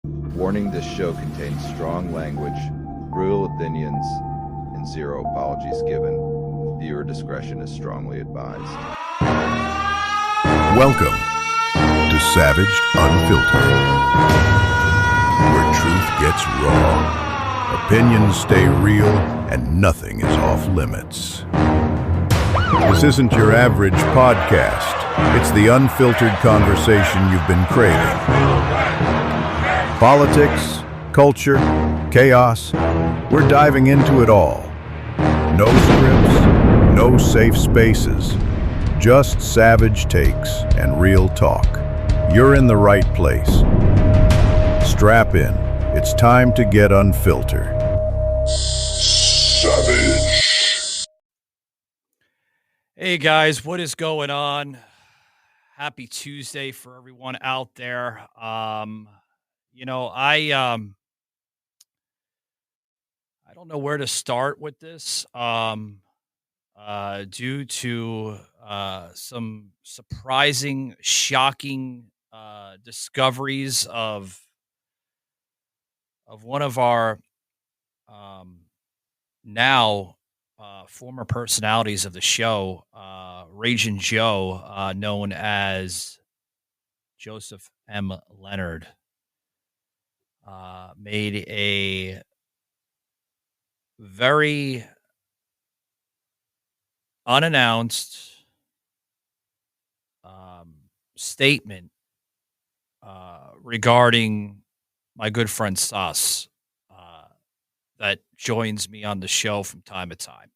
Warning: this show contains strong language, brutal opinions, and zero apologies given. Viewer discretion is strongly advised. Welcome to Savaged Unfiltered, where truth gets raw, opinions stay real, and nothing is off limits. This isn't your average podcast. It's the unfiltered conversation you've been craving. Politics, culture, chaos, we're diving into it all. No scripts, no safe spaces, just savage takes and real talk. You're in the right place. Strap in. It's time to get unfiltered. Savage. Hey guys, what is going on? Happy Tuesday for everyone out there. I don't know where to start with this. Due to some surprising, shocking discoveries of one of our now former personalities of the show, Ragin Joe, known as Joseph M. Leonard, made a very unannounced statement regarding my good friend Sas, that joins me on the show from time to time.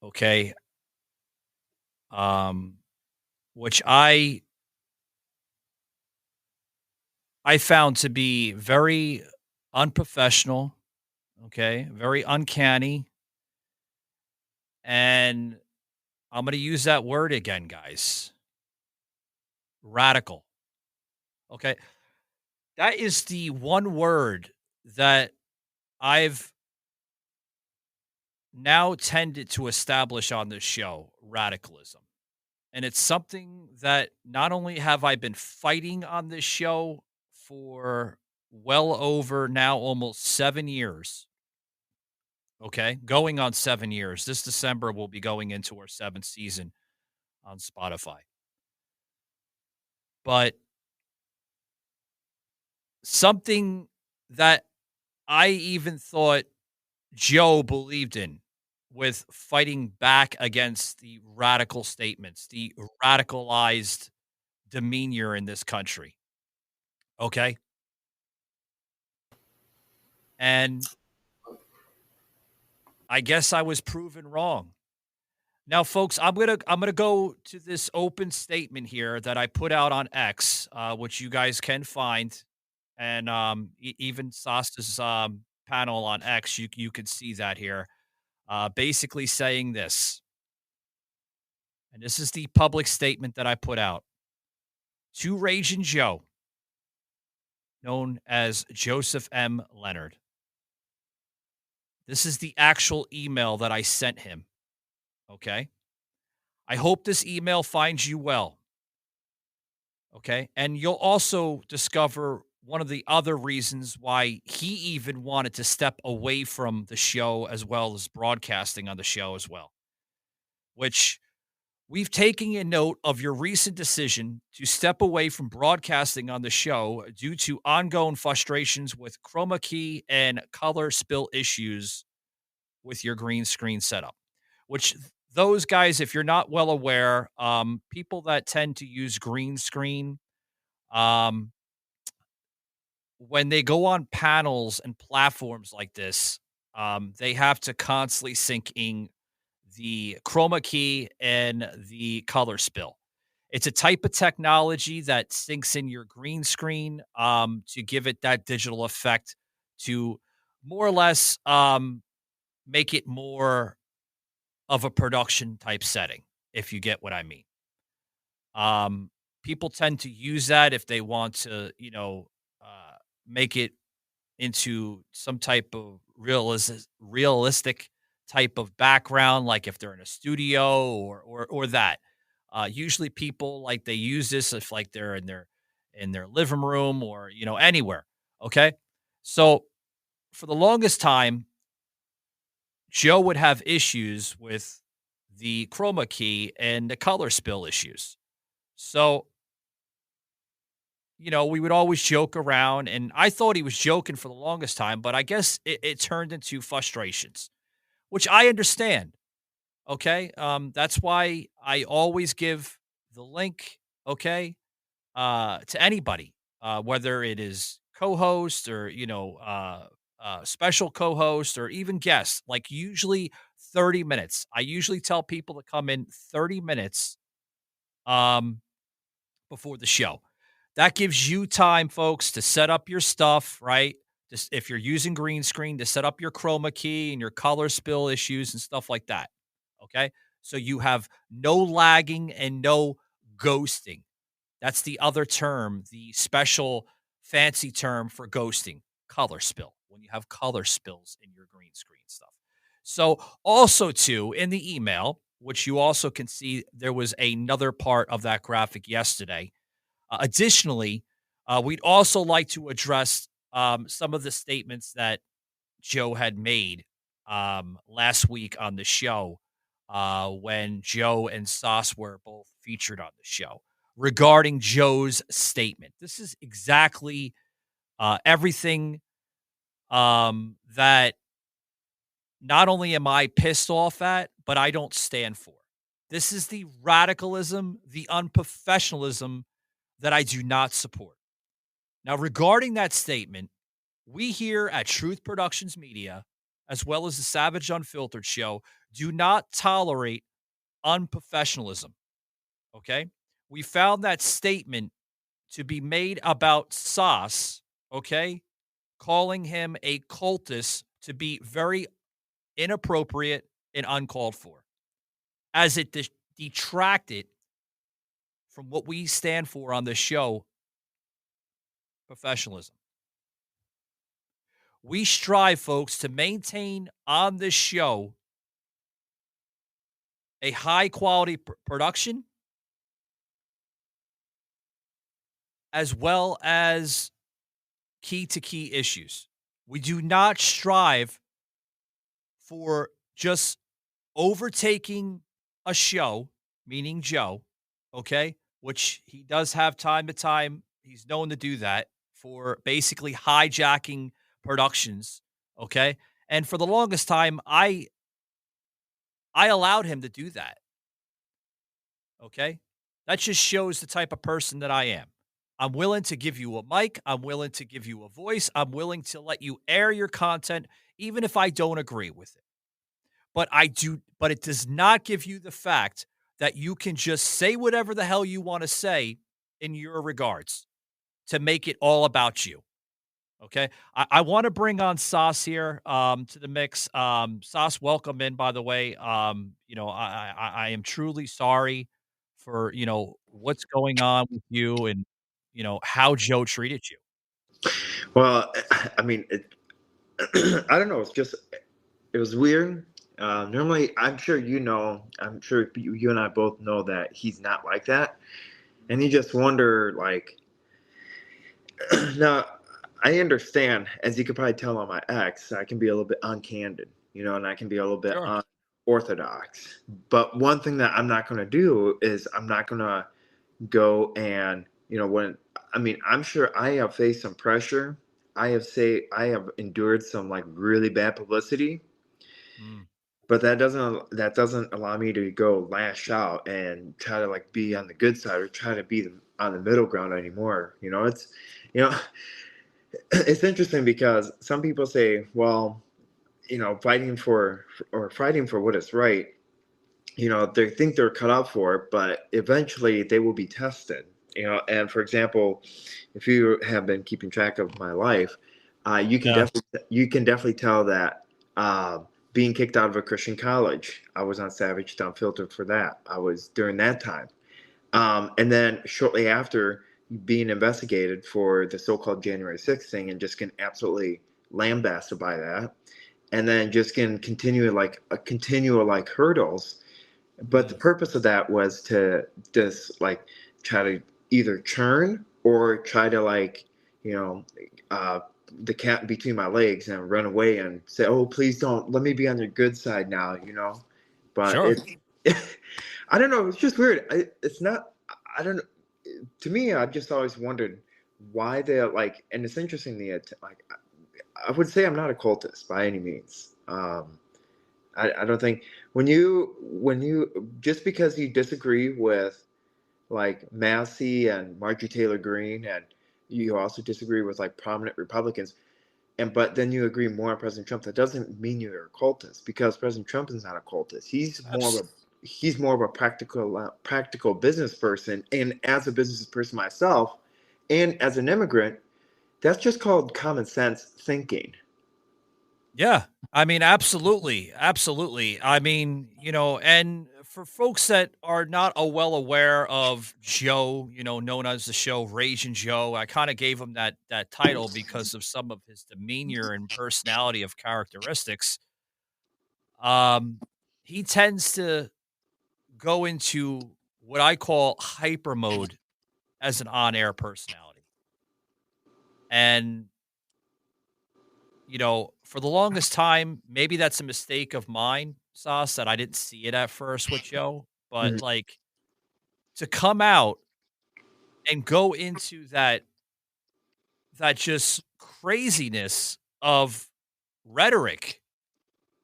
Okay. Which I found to be very unprofessional, okay, very uncanny. And I'm going to use that word again, guys. Radical. Okay. That is the one word that I've now tended to establish on this show, radicalism. And it's something that not only have I been fighting on this show for well over now almost 7 years. Okay, going on 7 years. This December we'll be going into our 7th season on Spotify. But something that I even thought Joe believed in, with fighting back against the radical statements, the radicalized demeanor in this country. Okay? And I guess I was proven wrong. Now, folks, I'm gonna go to this open statement here that I put out on X, which you guys can find, and even Sas's panel on X, you can see that here. Basically saying this, and this is the public statement that I put out to Ragin Joe, known as Joseph M. Leonard. This is the actual email that I sent him. Okay. I hope this email finds you well. Okay. And you'll also discover one of the other reasons why he even wanted to step away from the show, as well as broadcasting on the show as well, which we've taken a note of your recent decision to step away from broadcasting on the show due to ongoing frustrations with chroma key and color spill issues with your green screen setup, which those guys, if you're not well aware, people that tend to use green screen, when they go on panels and platforms like this, they have to constantly sync in the chroma key and the color spill. It's a type of technology that syncs in your green screen to give it that digital effect to more or less make it more of a production type setting, if you get what I mean. People tend to use that if they want to, make it into some type of realistic type of background, like if they're in a studio or that. Usually people, like, they use this if, like, they're in their living room or, anywhere. Okay. So for the longest time, Joe would have issues with the chroma key and the color spill issues. So, we would always joke around, and I thought he was joking for the longest time, but I guess it turned into frustrations, which I understand. Okay. That's why I always give the link, okay, to anybody, whether it is co-host or, special co-host or even guests, like usually 30 minutes. I usually tell people to come in 30 minutes um, before the show. That gives you time, folks, to set up your stuff, right? Just if you're using green screen, to set up your chroma key and your color spill issues and stuff like that. Okay. So you have no lagging and no ghosting. That's the other term, the special fancy term for ghosting, color spill, when you have color spills in your green screen stuff. So also too, in the email, which you also can see, there was another part of that graphic yesterday. Additionally, we'd also like to address some of the statements that Joe had made last week on the show when Joe and Sauce were both featured on the show regarding Joe's statement. This is exactly everything that not only am I pissed off at, but I don't stand for. This is the radicalism, the unprofessionalism that I do not support. Now, regarding that statement, we here at Truth Productions Media, as well as the Savaged Unfiltered show, do not tolerate unprofessionalism. Okay? We found that statement to be made about Sauce, okay, calling him a cultist, to be very inappropriate and uncalled for, as it detracted from what we stand for on this show, professionalism. We strive, folks, to maintain on this show a high quality production as well as key to key issues. We do not strive for just overtaking a show, meaning Joe, okay, which he does have time to time. He's known to do that for basically hijacking productions, okay? And for the longest time, I allowed him to do that. Okay? That just shows the type of person that I am. I'm willing to give you a mic, I'm willing to give you a voice, I'm willing to let you air your content even if I don't agree with it. But it does not give you the fact that you can just say whatever the hell you want to say in your regards to make it all about you. Okay. I want to bring on Sauce here to the mix. Sauce, welcome in, by the way. I am truly sorry for, what's going on with you and, how Joe treated you. Well, I mean, I don't know. It was weird. Normally, I'm sure I'm sure you and I both know that he's not like that. And you just wonder, like, now, I understand, as you could probably tell on my ex, I can be a little bit uncandid, and I can be a little bit Sure. unorthodox. But one thing that I'm not going to do is I'm not going to go and, I'm sure I have faced some pressure. I have endured some like really bad publicity, Mm. but that doesn't allow me to go lash out and try to like be on the good side or try to be on the middle ground anymore. You know, it's interesting because some people say, well, fighting for what is right, they think they're cut out for it, but eventually they will be tested. And for example, if you have been keeping track of my life, Yeah. you can definitely tell that being kicked out of a Christian college, I was on Savaged Unfiltered for that. I was during that time. And then shortly after, being investigated for the so-called January 6th thing and just getting absolutely lambasted by that. And then just getting continual like hurdles. But the Mm. purpose of that was to just like try to either churn or try to like, you know, the cat between my legs and run away and say, "Oh, please don't let me be on your good side now," you know. But Sure. I don't know. It's just weird. It's not. I don't know. To me, I've just always wondered why they're like, and it's interesting. Like, I would say I'm not a cultist by any means. I don't think when you just because you disagree with like Massey and Marjorie Taylor Greene, and you also disagree with like prominent Republicans, but then you agree more on President Trump. That doesn't mean you're a cultist, because President Trump is not a cultist. He's more of a practical business person, and as a business person myself, and as an immigrant, that's just called common sense thinking. Yeah. I mean, absolutely. Absolutely. I mean, and for folks that are not well aware of Joe, known as the show Ragin Joe, I kind of gave him that title because of some of his demeanor and personality of characteristics. He tends to go into what I call hyper mode as an on-air personality. And for the longest time, maybe that's a mistake of mine, Sauce, that I didn't see it at first with Joe. But Mhm. like to come out and go into that just craziness of rhetoric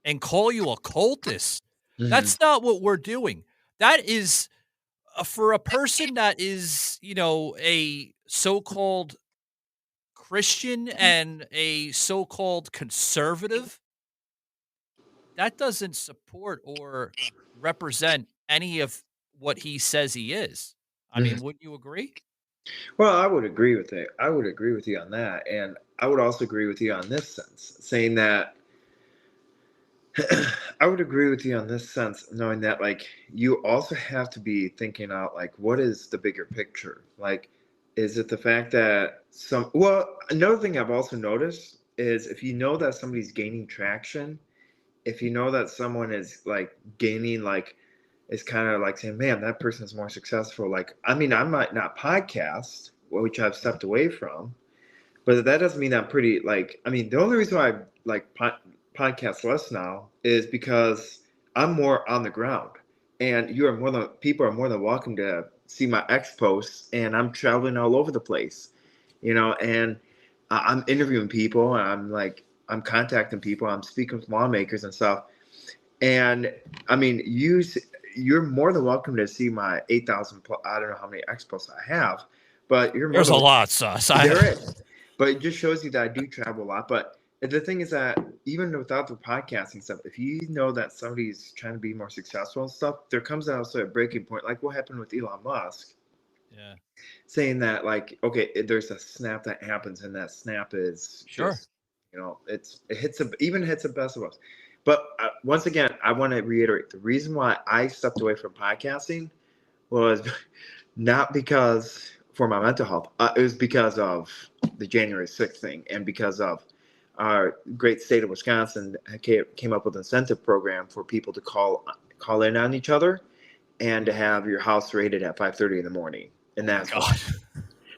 and call you a cultist. Mhm. That's not what we're doing. That is for a person that is, a so-called Christian and a so-called conservative. That doesn't support or represent any of what he says he is. I mean, Mhm. wouldn't you agree? Well, I would agree with it. I would agree with you on that, and I would also agree with you on this sense, saying that I would agree with you on this sense, knowing that like you also have to be thinking out like what is the bigger picture? Like, is it the fact that another thing I've also noticed is if you know that somebody's gaining traction, if you know that someone is like gaining like it's kind of like saying, man, that person is more successful. Like, I mean, I might not podcast, which I've stepped away from, but that doesn't mean I'm pretty like. I mean, the only reason why I like podcast less now is because I'm more on the ground, and people are more than welcome to see my ex posts, and I'm traveling all over the place, and I'm interviewing people, and I'm contacting people, I'm speaking with lawmakers and stuff, and I mean, you're more than welcome to see my 8,000. I don't know how many ex posts I have, but you're more There's than a welcome. lot, Sus. There is, but it just shows you that I do travel a lot. But the thing is that even without the podcasting stuff, if you know that somebody's trying to be more successful and stuff, there comes also a breaking point, like what happened with Elon Musk, Yeah, saying that like, okay, there's a snap that happens, and that snap is sure. just, it even hits the best of us. But once again, I want to reiterate the reason why I stepped away from podcasting was not because for my mental health. It was because of the January 6th thing, and because of our great state of Wisconsin came up with an incentive program for people to call in on each other and to have your house raided at 5:30 in the morning. And Oh my that's why. God.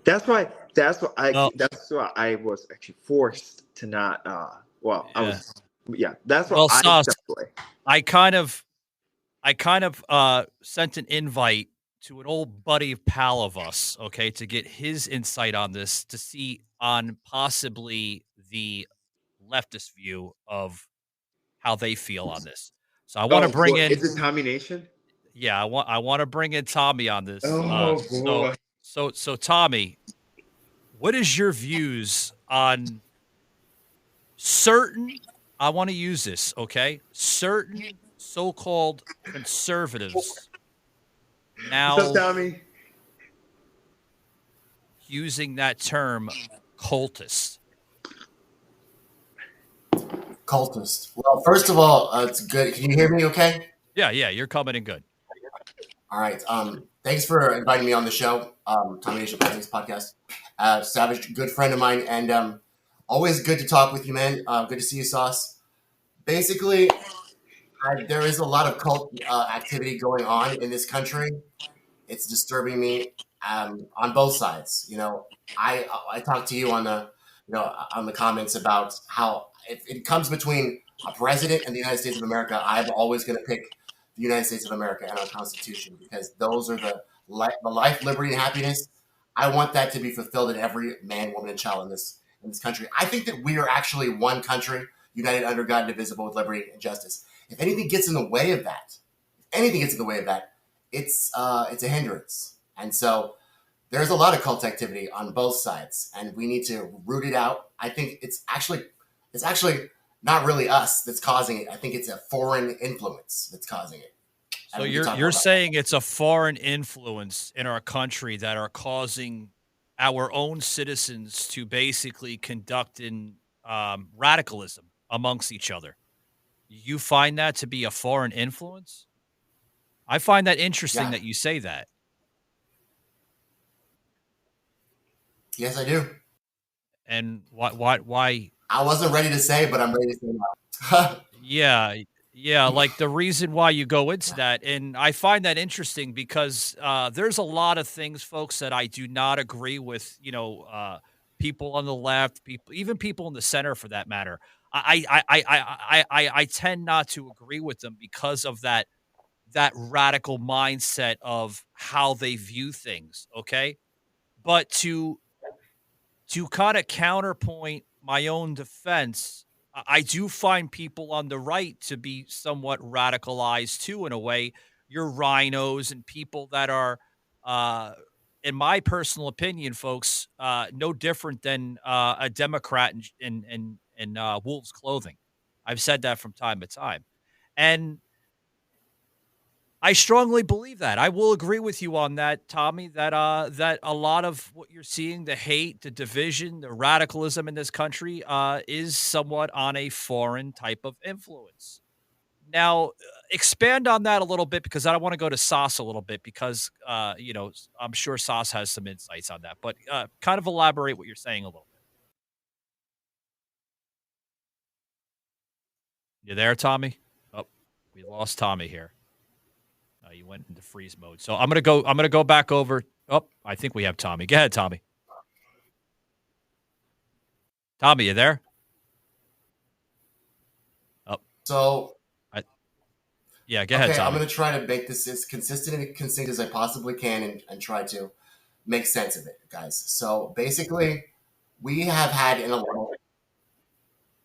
That's why. That's why I. Well, That's why I was actually forced to not. I yeah. was. Yeah. That's why Well, I Sus, stepped away. I kind of, sent an invite to an old buddy pal of us, okay, to get his insight on this, to see on possibly the leftist view of how they feel on this. So I want to Oh, bring boy, in, is it Tommy Nation? yeah, I want to bring in Tommy on this. Oh So boy. so Tommy, what is your views on certain? I want to use this, okay? Certain so-called conservatives What's up, now Tommy? using that term cultist. Cultist. Well, first of all, it's good. Can you hear me okay? Yeah, you're coming in good. All right. Thanks for inviting me on the show, Tommy Nation podcast. Savage, good friend of mine, and always good to talk with you, man. Good to see you, Sauce. Basically, there is a lot of cult activity going on in this country. It's disturbing me. on both sides. I talked to you on the comments about how if it comes between a president and the United States of America, I'm always going to pick the United States of America and our Constitution, because those are the life, liberty, and happiness. I want that to be fulfilled in every man, woman, and child in this country. I think that we are actually one country, united under God, indivisible, with liberty and justice. If anything gets in the way of that, it's a hindrance. And so there's a lot of cult activity on both sides, and we need to root it out. I think it's actually not really us that's causing it. I think it's a foreign influence that's causing it. So you're saying it's a foreign influence in our country that are causing our own citizens to basically conduct in radicalism amongst each other. You find that to be a foreign influence? I find that interesting that you say that. Yes, I do. And why? I wasn't ready to say, but I'm ready to say now. Yeah, like the reason why you go into that, and I find that interesting because there's a lot of things, folks, that I do not agree with. People on the left, even people in the center, for that matter. I tend not to agree with them because of that radical mindset of how they view things. Okay, but to kind of counterpoint my own defense, I do find people on the right to be somewhat radicalized too, in a way. Your rhinos and people that are, in my personal opinion, folks, no different than a Democrat in wolf's clothing. I've said that from time to time, and I strongly believe that. I will agree with you on that, Tommy, that that a lot of what you're seeing, the hate, the division, the radicalism in this country, is somewhat on a foreign type of influence. Now, expand on that a little bit, because I want to go to Sauce a little bit, because I'm sure Sauce has some insights on that. But kind of elaborate what you're saying a little bit. You there, Tommy? Oh, we lost Tommy here. You went into freeze mode. So I'm gonna go back over. Oh, I think we have Tommy. Go ahead, Tommy. Tommy, you there? Oh. So yeah, go ahead, Tommy. I'm gonna try to make this as consistent and concise as I possibly can, and try to make sense of it, guys. So basically, we have had in a little.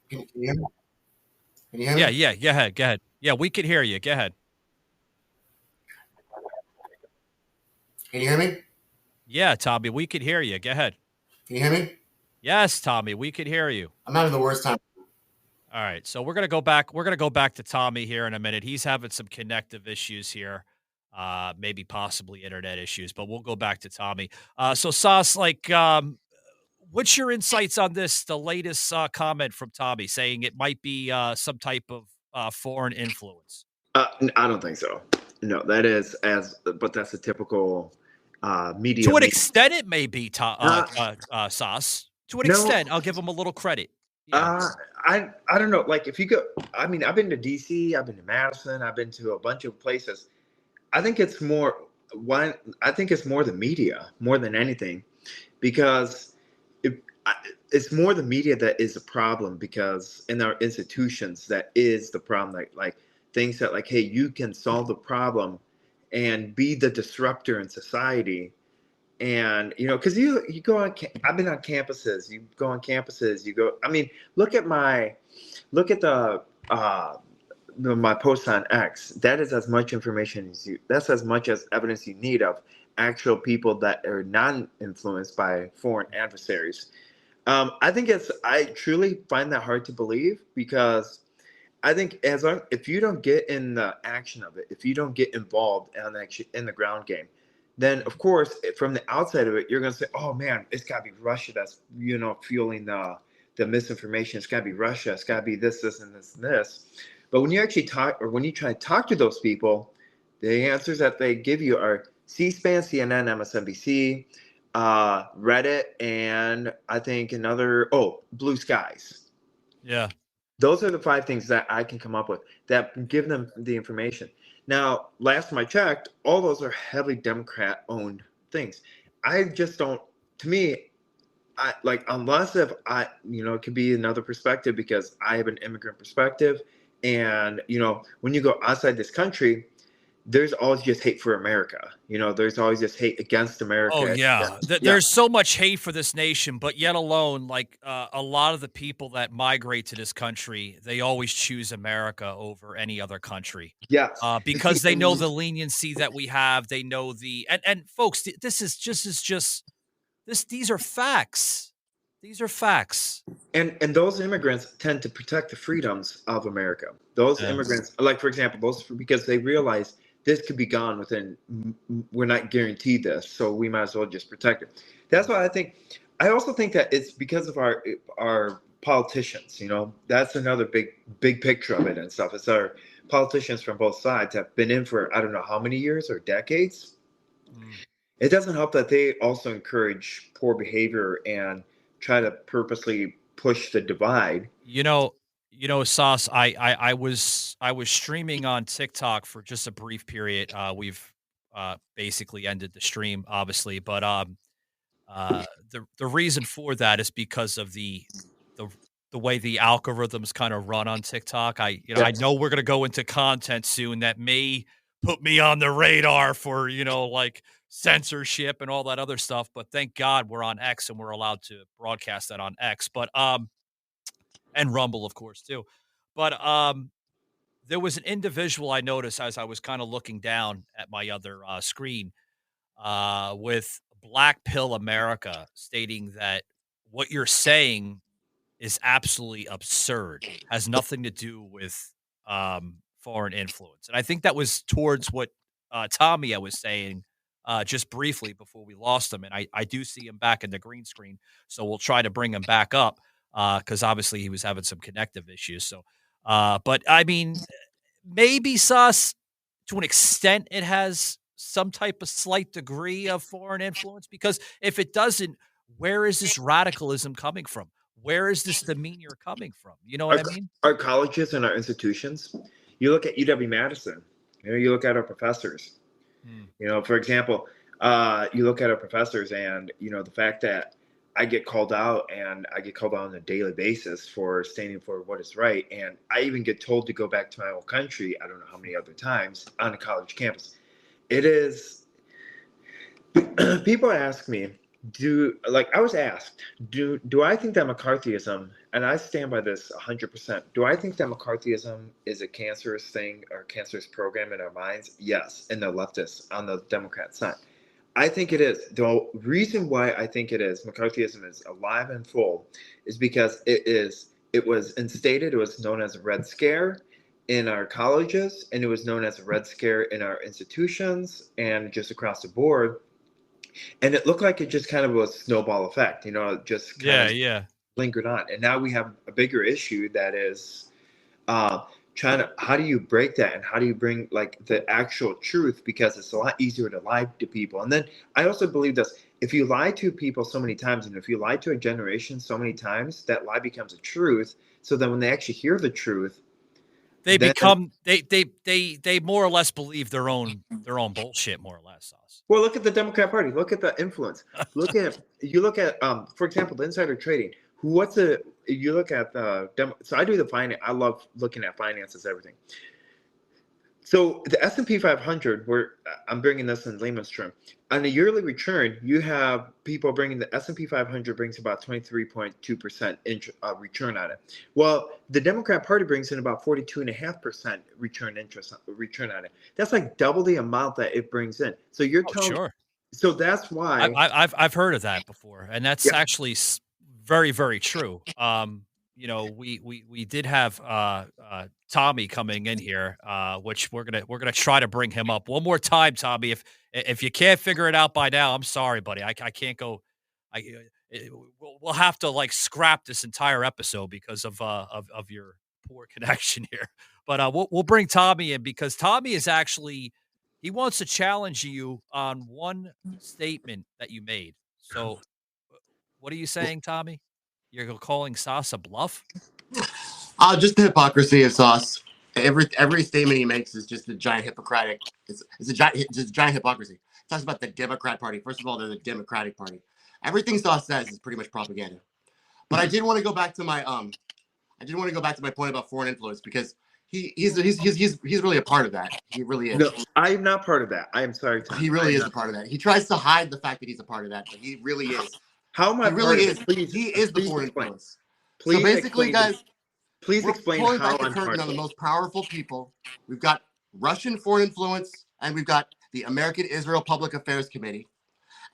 Can you hear me? Can you hear me? Yeah. Go ahead. Yeah, we can hear you. Go ahead. Can you hear me? Yeah, Tommy, we could hear you. Go ahead. Can you hear me? Yes, Tommy, we could hear you. I'm having the worst time. All right, so we're gonna go back. We're gonna go back to Tommy here in a minute. He's having some connective issues here, maybe possibly internet issues, but we'll go back to Tommy. So Sauce, what's your insights on this? The latest comment from Tommy saying it might be some type of foreign influence. I don't think so. No, that is but that's a typical media. To an extent, it may be Sauce. To an extent, I'll give him a little credit. Yeah. I don't know. Like, if you go, I mean, I've been to DC, I've been to Madison, I've been to a bunch of places. I think it's more the media more than anything, because it's more the media that is a problem, because in our institutions that is the problem. Like things that, like, hey, you can solve the problem and be the disruptor in society. And, because you go on, I've been on campuses, you go on campuses, I mean, look at my post on X. That is as much information that's as much as evidence you need of actual people that are non-influenced by foreign adversaries. I truly find that hard to believe, because I think if you don't get in the action of it, if you don't get involved in the ground game, then of course from the outside of it, you're going to say, oh man, it's got to be Russia that's, fueling the misinformation. It's got to be Russia. It's got to be this, and this, and this. But when you actually when you try to talk to those people, the answers that they give you are C-SPAN, CNN, MSNBC, Reddit, and I think Blue Skies. Yeah. Those are the 5 things that I can come up with that give them the information. Now, last time I checked, all those are heavily Democrat-owned things. I just don't. To me, I like unless if I, it could be another perspective because I have an immigrant perspective, and when you go outside this country, there's always just hate for America. There's always just hate against Oh America. yeah, Yeah. there's so much hate for this nation, but yet alone, like a lot of the people that migrate to this country, they always choose America over any other country. Yes. Because they know the leniency that we have. They know and folks, this is just this. These are facts. These are facts. And those immigrants tend to protect the freedoms of America. Those Yeah. immigrants, like for example, because they realize this could be gone within. We're not guaranteed this, so we might as well just protect it. That's why I think. I also think that it's because of our politicians. That's another big picture of it and stuff. It's our politicians from both sides have been in for I don't know how many years or decades. It doesn't help that they also encourage poor behavior and try to purposely push the divide. Sauce, I was streaming on TikTok for just a brief period. We've basically ended the stream, obviously, but the reason for that is because of the way the algorithms kind of run on TikTok. I know we're gonna go into content soon that may put me on the radar for like censorship and all that other stuff. But thank God we're on X and we're allowed to broadcast that on X. But and Rumble, of course, too. But there was an individual I noticed as I was kind of looking down at my other screen with Black Pill America stating that what you're saying is absolutely absurd, has nothing to do with foreign influence. And I think that was towards what Tommy I was saying just briefly before we lost him. And I do see him back in the green screen. So we'll try to bring him back up because obviously he was having some connective issues. So, but I mean, maybe Sus, to an extent, it has some type of slight degree of foreign influence, because if it doesn't, where is this radicalism coming from? Where is this demeanor coming from? You know what I mean? Our colleges and our institutions, you look at UW-Madison, you look at our professors, for example, you look at our professors and, the fact that I get called out and I get called out on a daily basis for standing for what is right. And I even get told to go back to my own country. I don't know how many other times on a college campus. It is, people ask me, I was asked, do I think that McCarthyism, and I stand by this 100%, do I think that McCarthyism is a cancerous thing or a cancerous program in our minds? Yes, in the leftists, on the Democrat side. I think it is. The reason why I think it is, McCarthyism is alive and full, is because it was instated, it was known as a Red Scare in our colleges, and it was known as a Red Scare in our institutions and just across the board. And it looked like it just kind of was a snowball effect, it just kind of lingered on. And now we have a bigger issue that is how do you break that, and how do you bring like the actual truth, because it's a lot easier to lie to people. And then I also believe this: if you lie to people so many times, and if you lie to a generation so many times, that lie becomes a truth. So then when they actually hear the truth, they become they more or less believe their own bullshit, more or less. Well, look at the Democrat Party. Look at the influence. Look at for example, the insider trading. You look at so I do the finance. I love looking at finances, everything. So the S&P 500, I'm bringing this in layman's term, on a yearly return, you have people bringing the S&P 500 brings about 23.2% return on it. Well, the Democrat Party brings in about 42.5% return on it. That's like double the amount that it brings in. So you're telling. Sure. So that's why I've heard of that before, and that's actually very, very true. We did have Tommy coming in here, which we're gonna try to bring him up one more time, Tommy. If you can't figure it out by now, I'm sorry, buddy. I can't go. We'll have to like scrap this entire episode because of your poor connection here. But we'll bring Tommy in, because Tommy is actually, he wants to challenge you on one statement that you made. So, what are you saying, Tommy? You're calling Sauce a bluff? Just the hypocrisy of Sauce. Every statement he makes is just a giant hypocritic. It's a giant hypocrisy. talks about the Democrat Party. First of all, they're the Democratic Party. Everything Sauce says is pretty much propaganda. But I did want to go back to my point about foreign influence, because he's really a part of that. He really is. No, I am not part of that. I am sorry. He really is a part of that. He tries to hide the fact that he's a part of that, but he really is. How am I? He really is. Please, he is the please foreign explain. influence. Please so basically, guys, please we're explain pulling how back the I'm curtain part on the of it. most powerful people. We've got Russian foreign influence, and we've got the American Israel Public Affairs Committee,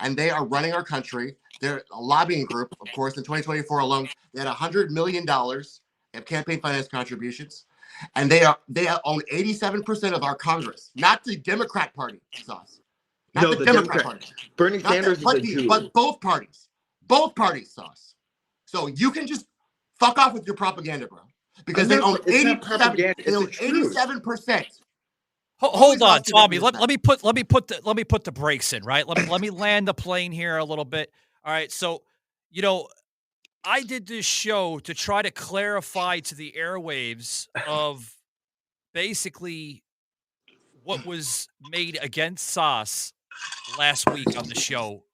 and they are running our country. They're a lobbying group, of course. In 2024 alone, they had $100 million of campaign finance contributions, and they own 87% of our Congress, not the Democrat Party, Sauce. Not the Democrat Party. Bernie Sanders is a Jew. But both parties, Sauce. So you can just fuck off with your propaganda, bro, because they own 87%. Hold on, Tommy. Let me put the brakes in, right? Let me land the plane here a little bit. All right, so I did this show to try to clarify to the airwaves of basically what was made against Sauce last week on the show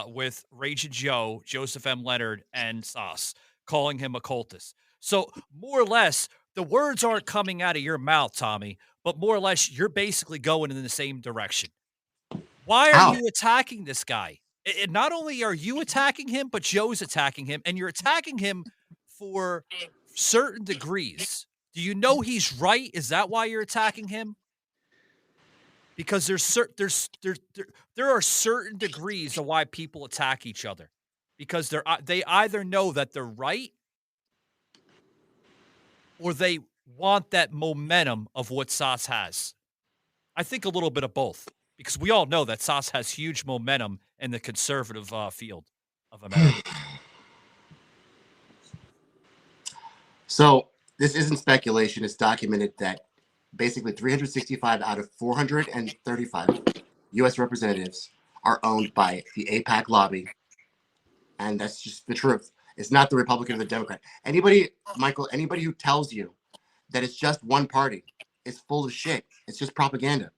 with Ragin Joe, Joseph M. Leonard, and Sauce, calling him a cultist. So more or less, the words aren't coming out of your mouth, Tommy, but more or less, you're basically going in the same direction. Why are you attacking this guy? Not only are you attacking him, but Joe's attacking him, and you're attacking him for certain degrees. Do you know he's right? Is that why you're attacking him? Because there are certain degrees of why people attack each other, because they either know that they're right, or they want that momentum of what Sauce has. I think a little bit of both, because we all know that Sauce has huge momentum in the conservative field of America. So this isn't speculation. It's documented that basically 365 out of 435 U.S. representatives are owned by the APAC lobby. And that's just the truth. It's not the Republican or the Democrat. Anybody who tells you that it's just one party is full of shit. It's just propaganda.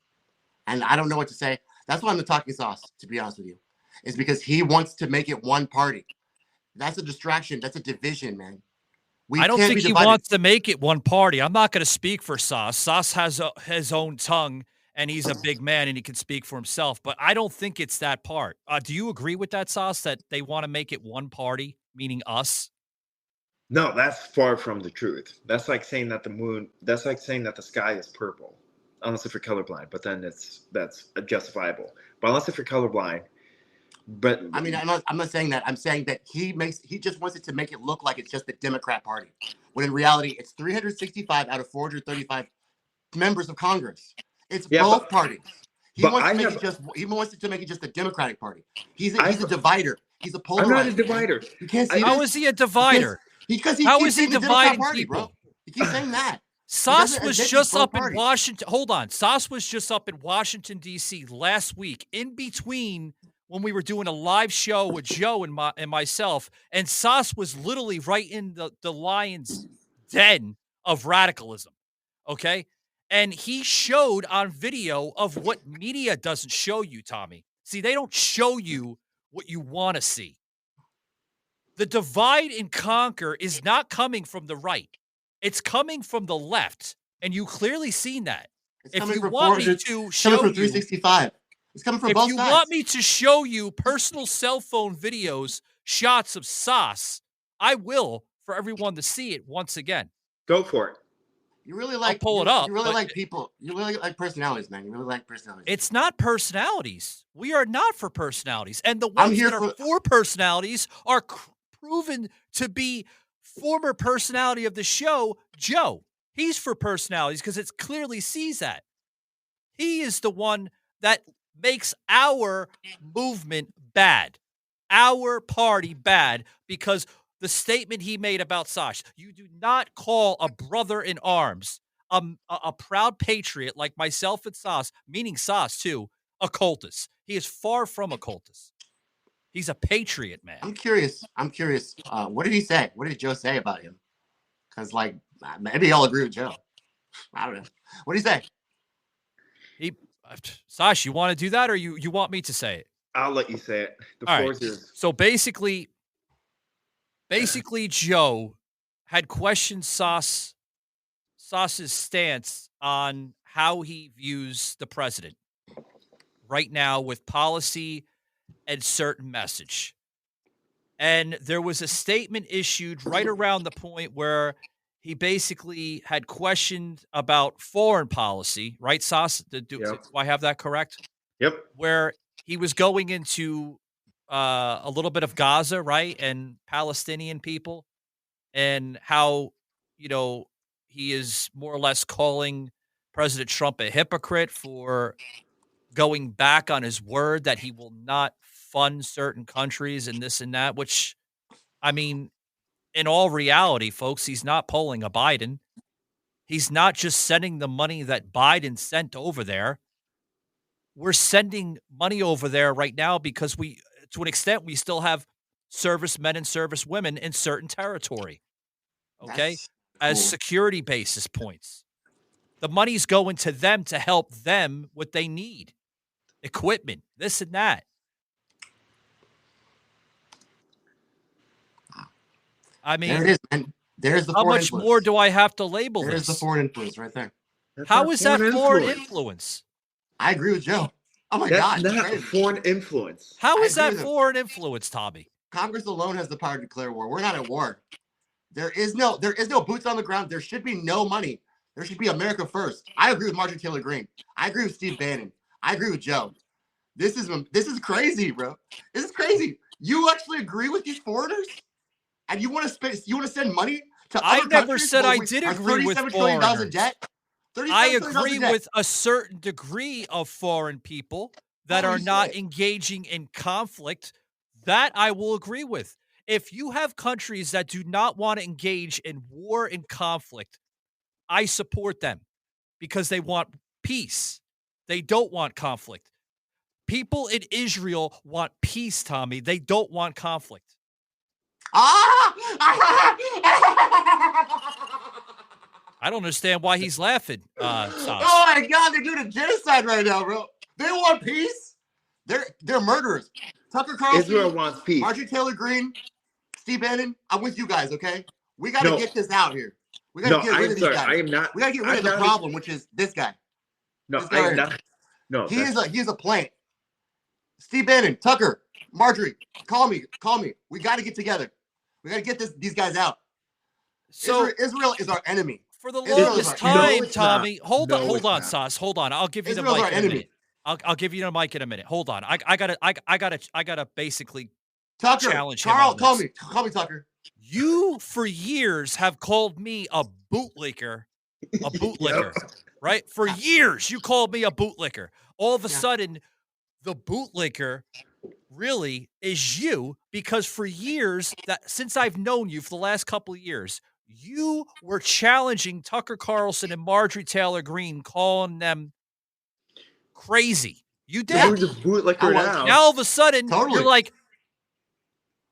And I don't know what to say. That's why I'm the talking sauce, to be honest with you. Is because he wants to make it one party. That's a distraction. That's a division, man. I don't think he wants to make it one party. I'm not going to speak for Sauce. Sauce has his own tongue, and he's a big man, and he can speak for himself. But I don't think it's that part. Do you agree with that, Sauce, that they want to make it one party, meaning us? No, that's far from the truth. That's like saying that the sky is purple, unless if you're colorblind. But then that's justifiable. But unless if you're colorblind. But I mean, I'm not saying that. I'm saying that he just wants it to make it look like it's just the Democrat Party, when in reality it's 365 out of 435 members of Congress. It's both parties. He wants to make it just the Democratic Party. He's a divider. He's a polarizer. I'm not a divider. You can't say how is he a divider? Because he how keeps is he saying dividing Party, people? Bro. He keeps saying that. Sauce was just up in Washington. Hold on. Sauce was just up in Washington, D.C. last week, in between when we were doing a live show with Joe and myself, and Sauce was literally right in the lion's den of radicalism, okay? And he showed on video of what media doesn't show you, Tommy. See, they don't show you what you want to see. The divide and conquer is not coming from the right. It's coming from the left, and you clearly seen that. It's if you want me to show you 365. It's coming from both sides. If you want me to show you personal cell phone videos, shots of Sauce, I will, for everyone to see it once again. Go for it. You really like pull it up. You really like people. You really like personalities, man. You really like personalities. It's not personalities. We are not for personalities. And the ones that are for personalities are proven to be former personality of the show, Joe. He's for personalities because it clearly sees that. He is the one that makes our movement bad, our party bad, because the statement he made about Sauce, you do not call a brother in arms, a proud patriot like myself and Sauce, meaning Sauce too, a cultist. He is far from a cultist. He's a patriot, man. I'm curious. What did he say? What did Joe say about him? Because, maybe y'all agree with Joe. I don't know. What did he say? Sash, you want to do that, or you want me to say it? I'll let you say it. The All floor right. is yours. So basically, Joe had questioned Sauce's stance on how he views the president right now with policy and certain message. And there was a statement issued right around the point where he basically had questioned about foreign policy, right, Sauce? Do I have that correct? Yep. Where he was going into a little bit of Gaza, right, and Palestinian people, and how, he is more or less calling President Trump a hypocrite for going back on his word that he will not fund certain countries and this and that, which, I mean, in all reality, folks, he's not pulling a Biden. He's not just sending the money that Biden sent over there. We're sending money over there right now because to an extent, we still have servicemen and servicewomen in certain territory. Okay. That's As cool. security basis points. The money's going to them to help them what they need. Equipment, this and that. I mean, There it is, man. There's the how foreign much influence. more do I have to label There's this? the foreign influence right there. How is that foreign influence? I agree with Joe. Oh my That's God. not crazy. foreign influence. How I is agree that with him. foreign influence, Tommy? Congress alone has the power to declare war. We're not at war. There is no boots on the ground. There should be no money. There should be America first. I agree with Marjorie Taylor Greene. I agree with Steve Bannon. I agree with Joe. This is crazy, bro. This is crazy. You actually agree with these foreigners? And you want to send money to other countries? I never said I did agree with $37 trillion in foreigners. debt? I agree with a certain degree of foreign people that Holy are not shit. engaging in conflict. That I will agree with. If you have countries that do not want to engage in war and conflict, I support them because they want peace. They don't want conflict. People in Israel want peace, Tommy. They don't want conflict. I don't understand why he's laughing. Oh my God, they're doing a genocide right now, bro. They want peace. They're murderers. Tucker Carlson, Israel wants peace. Marjorie Taylor Greene, Steve Bannon. I'm with you guys, okay? We got to get this out here. We got to get rid of these guys. I am not. We got to get rid of the problem, which is this guy. No, this guy I am not. No, he is a plant. Steve Bannon, Tucker, Marjorie, call me. We got to get together. We got to get these guys out. So Israel is our enemy. For the longest time, Tommy. Hold on, Sauce. Hold on. I'll give you the mic in a minute. I'll give you the mic in a minute. Hold on. I gotta basically Tucker, challenge Carl, him. call me, Tucker. You for years have called me a bootlicker, right? For years, you called me a bootlicker. All of a sudden, the bootlicker really is you, because for years, since I've known you for the last couple of years, you were challenging Tucker Carlson and Marjorie Taylor Greene, calling them crazy. You did. You're the bootlicker now. Now all of a sudden, you're like,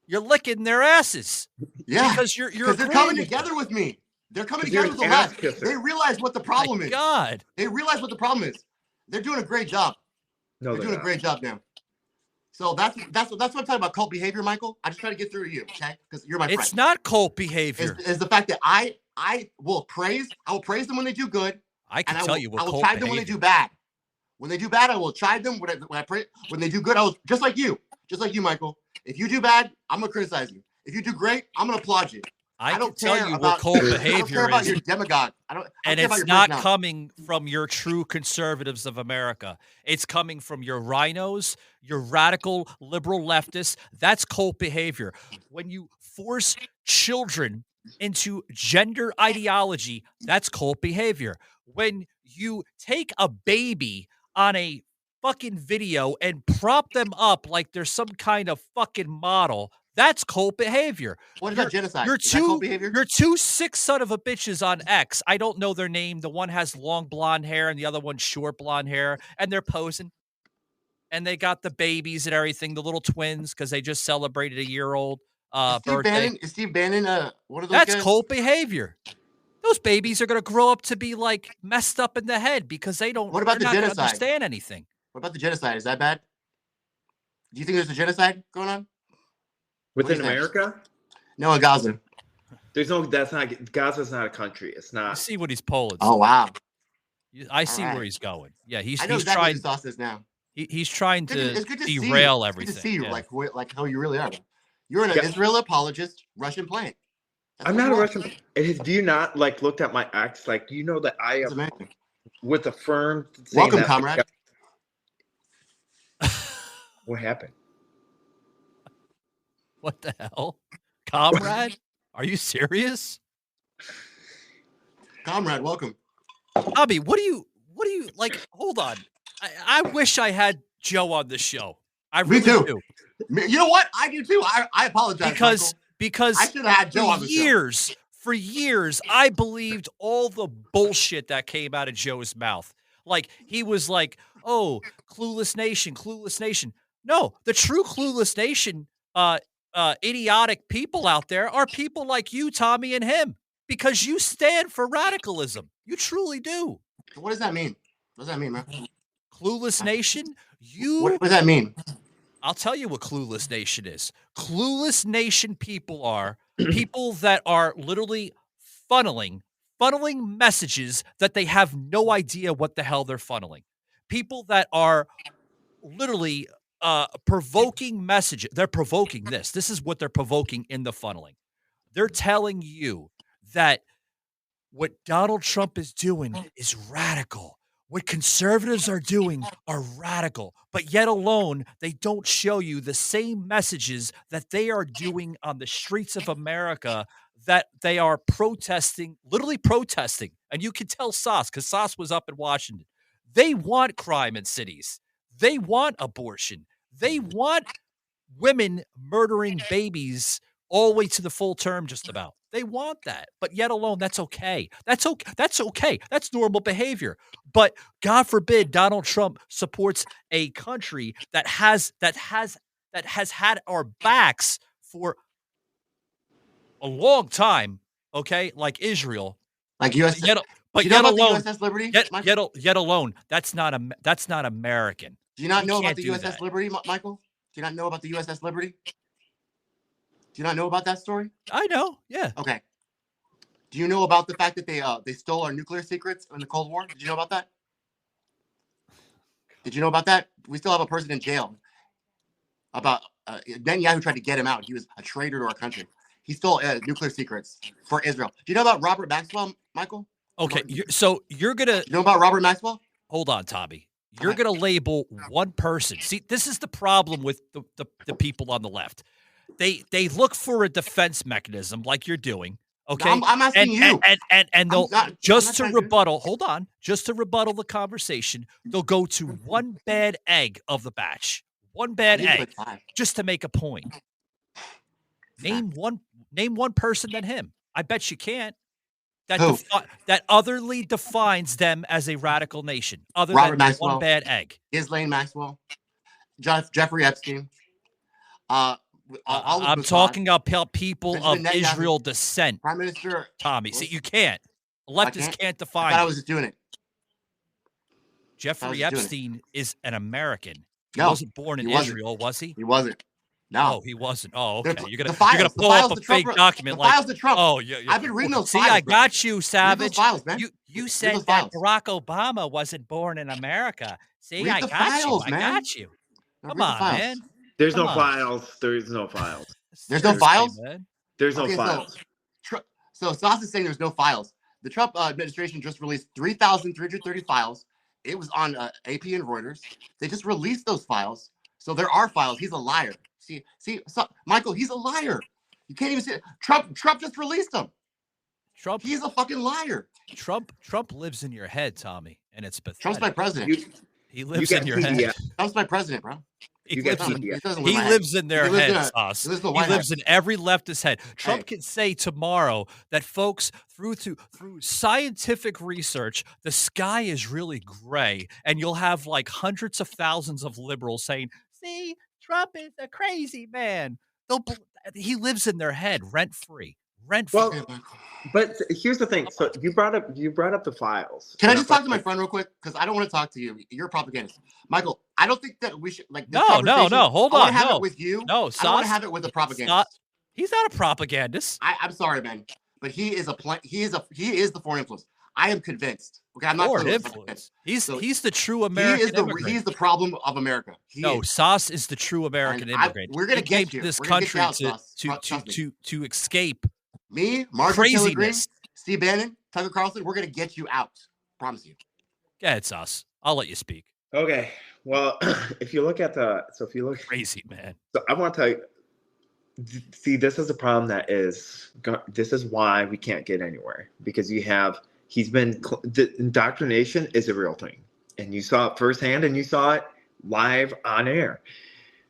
you're licking their asses. Yeah, because they're coming together with me. They're coming together with the left. They realize what the problem is. God, they realize what the problem is. They're doing a great job. No, they're doing a great job now. So that's what I'm talking about. Cult behavior, Michael. I just try to get through to you, okay? Because you're my friend. It's not cult behavior. It's the fact that I will praise them when they do good. I can tell you what I will chide them when they do bad. When they do bad, I will chide them. When they do good, I will just like you, Michael. If you do bad, I'm gonna criticize you. If you do great, I'm gonna applaud you. I don't tell you what cult behavior is. I don't care about your demagogue. And it's not coming from your true conservatives of America. It's coming from your rhinos, your radical liberal leftists. That's cult behavior. When you force children into gender ideology, that's cult behavior. When you take a baby on a fucking video and prop them up like they're some kind of fucking model, that's cult behavior. What is that genocide? You're two sick son of a bitches on X. I don't know their name. The one has long blonde hair and the other one short blonde hair, and they're posing. And they got the babies and everything, the little twins, because they just celebrated a year-old birthday. Is Steve Bannon one of those That's guys? cult behavior. Those babies are going to grow up to be like messed up in the head because they don't. What about the they're not gonna genocide? understand anything. What about the genocide? Is that bad? Do you think there's a genocide going on Within America? No, in Gaza. There's no. That's not. Gaza's not a country. It's You not. see what he's pulling. Oh wow! I see right. where he's going. Yeah, he's I know he's exactly trying. what the sauce is now. He's trying to It's good to see you. derail It's everything. good to see you, Yeah. like how you really are. You're an Yeah. Israel apologist, Russian plant. That's I'm what not you a are. Russian. Do you not like looked at my ex? Like, you know that I That's am amazing. with a firm. saying Welcome, that- comrade. What happened? What the hell, comrade? Are you serious, Comrade, welcome. Bobby? What do you like? Hold on. I wish I had Joe on the show. I Me really too. do. You know what? I do too. I apologize, Because I should have had Joe on the show. For years, I believed all the bullshit that came out of Joe's mouth. Like, he was like, oh, clueless nation, clueless nation. No, the true clueless nation, idiotic people out there are people like you, Tommy, and him, because you stand for radicalism. You truly do. What does that mean? What does that mean, man? Clueless nation, What does that mean? I'll tell you what Clueless Nation is. Clueless Nation people are people that are literally funneling messages that they have no idea what the hell they're funneling. People that are literally provoking messages. They're provoking this. This is what they're provoking in the funneling. They're telling you that what Donald Trump is doing is radical. What conservatives are doing are radical, but yet alone, they don't show you the same messages that they are doing on the streets of America, that they are protesting, literally protesting. And you can tell Sauce, because Sauce was up in Washington. They want crime in cities. They want abortion. They want women murdering babies all the way to the full term, just about. They want that, but yet alone, that's okay. That's okay. That's okay. That's normal behavior. But God forbid Donald Trump supports a country that has had our backs for a long time. Okay, like Israel, Like U.S. but you know yet about alone, the USS Liberty? yet alone, that's not American. Do you not You know about can't the do USS that. Liberty, Michael? Do you not know about the USS Liberty? Do you not know about that story? I know. Yeah. Okay. Do you know about the fact that they stole our nuclear secrets in the Cold War? Did you know about that? Did you know about that? We still have a person in jail. About Netanyahu tried to get him out. He was a traitor to our country. He stole nuclear secrets for Israel. Do you know about Robert Maxwell, Michael? Okay. You're gonna You know about Robert Maxwell? hold on, Tommy. You're going to label one person. See, this is the problem with the people on the left. They look for a defense mechanism like you're doing. Okay. I'm asking you. And they'll just to rebuttal. Hold on. Just to rebuttal the conversation, they'll go to one bad egg of the batch. One bad egg just to make a point. Name one person than him. I bet you can't. That otherly defines them as a radical nation, other Robert than Maxwell, one bad egg. Ghislaine Maxwell, Jeffrey Epstein. I'm talking about people Benjamin of Netanyahu, Israel descent, Prime Minister Tommy. See, you can't. Leftists can't define. I thought I was just doing it. Jeffrey Epstein is an American. He No, wasn't born in Israel, was he? He wasn't. No, Oh, he wasn't. Oh, okay. You're gonna the pull files up a the Trump fake document the like, files the Trump. oh, yeah. I've been reading those See, files. I bro. got you, Read Savage. those files, man. You Read said those that files. Barack Obama wasn't born in America. See, Read I the got files, you. man. I got you. Now Come read the on, files. man. There's Come no on. files. There's no files. There's no files? Man. There's no Okay, files. So Sauce is saying there's no files. The Trump administration just released 3,330 files. It was on AP and Reuters. They just released those files. So there are files. He's a liar. See, so, Michael, he's a liar. You can't even see it. Trump just released them. He's a fucking liar. Trump lives in your head, Tommy, and it's pathetic. Trump's my president. He lives in your head. Trump's my president, bro. He You got lives in their head, Sauce. He lives in the He White lives House. in every leftist head. Trump Hey. can say tomorrow that, folks, through scientific research, the sky is really gray, and you'll have like hundreds of thousands of liberals saying, "See, Trump is a crazy man." He lives in their head, rent free. rent Well, free. but here's the thing. So you brought up the files. Can I just talk to my friend real quick? Because I don't want to talk to you. You're a propagandist, Michael. I don't think that we should like this conversation. No. Hold I want on. to have it with you. No, I don't want to have it with a propagandist. He's not a propagandist. I'm sorry, man, but he is the foreign influence. I am convinced. Okay, I'm not foreign influence. He's the true American immigrant. He's the problem of America. Sauce is the true American immigrant. We're gonna came get to you. this We're gonna country get you out, to escape me, Marjorie Taylor Greene, craziness. Steve Bannon, Tucker Carlson. We're gonna get you out. Promise you. Go ahead, Sauce. I'll let you speak. Okay. Well, if you look at crazy, man. So I want to tell you. See, this is a problem this is why we can't get anywhere, because the indoctrination is a real thing, and you saw it firsthand, and you saw it live on air.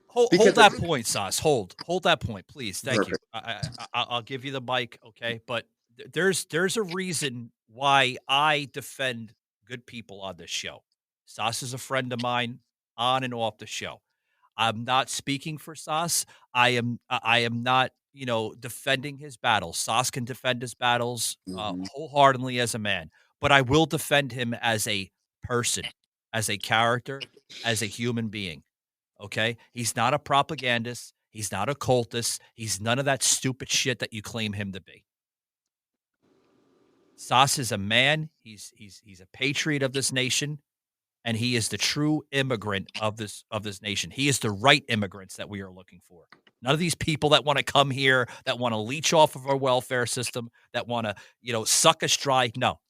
Hold that point, Sauce. Hold that point, please. Thank you. I'll give you the mic, okay? But there's a reason why I defend good people on this show. Sauce is a friend of mine on and off the show. I'm not speaking for Sauce. I am not, defending his battles. Sauce can defend his battles wholeheartedly as a man, but I will defend him as a person, as a character, as a human being. Okay? He's not a propagandist. He's not a cultist. He's none of that stupid shit that you claim him to be. Sauce is a man. He's a patriot of this nation. And he is the true immigrant of this nation. He is the right immigrants that we are looking for. None of these people that want to come here, that want to leech off of our welfare system, that want to, suck us dry. No.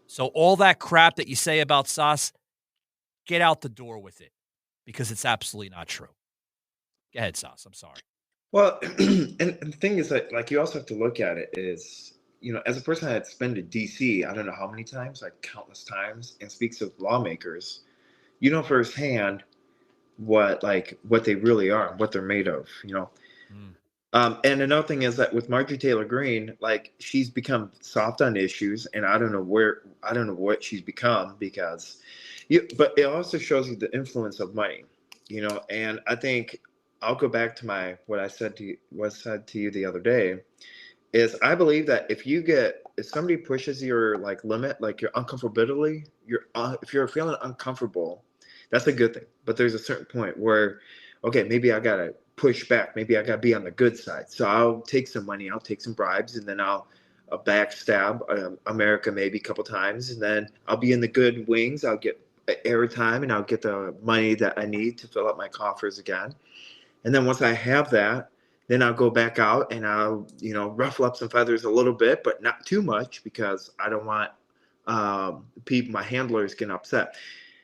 So all that crap that you say about Sauce, get out the door with it, because it's absolutely not true. Go ahead, Sauce. I'm sorry. Well, and the thing is that, like, you also have to look at it is, as a person that's been to DC, I don't know how many times, like countless times, and speaks with lawmakers, firsthand what they really are, what they're made of, And another thing is that with Marjorie Taylor Greene, like, she's become soft on issues, and I don't know what she's become, because but it also shows you the influence of money, and I think I'll go back to what said to you the other day. Is I believe that if somebody pushes your limit, like your uncomfortability, if you're feeling uncomfortable, that's a good thing. But there's a certain point where, okay, maybe I gotta push back. Maybe I gotta be on the good side. So I'll take some money, I'll take some bribes, and then I'll backstab America maybe a couple times, and then I'll be in the good wings. I'll get airtime, and I'll get the money that I need to fill up my coffers again. And then once I have that, then I'll go back out and I'll, ruffle up some feathers a little bit, but not too much, because I don't want my handlers getting upset.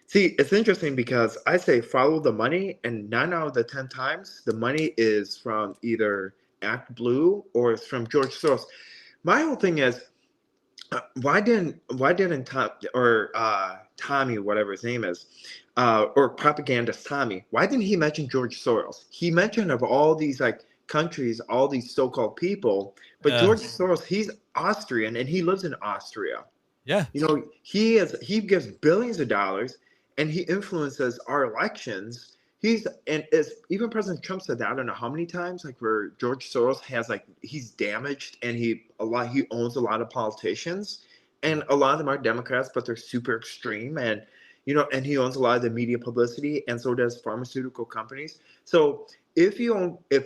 See, it's interesting because I say follow the money, and 9 out of the 10 times the money is from either Act Blue or it's from George Soros. My whole thing is, why didn't Tommy, whatever his name is, or propagandist Tommy, why didn't he mention George Soros? He mentioned of all these countries, all these so-called people, but George Soros, he's Austrian and he lives in Austria. Yeah. He gives billions of dollars and he influences our elections. Even President Trump said that, I don't know how many times, where George Soros has he's damaged, and he owns a lot of politicians, and a lot of them are Democrats, but they're super extreme, and and he owns a lot of the media publicity, and so does pharmaceutical companies. So if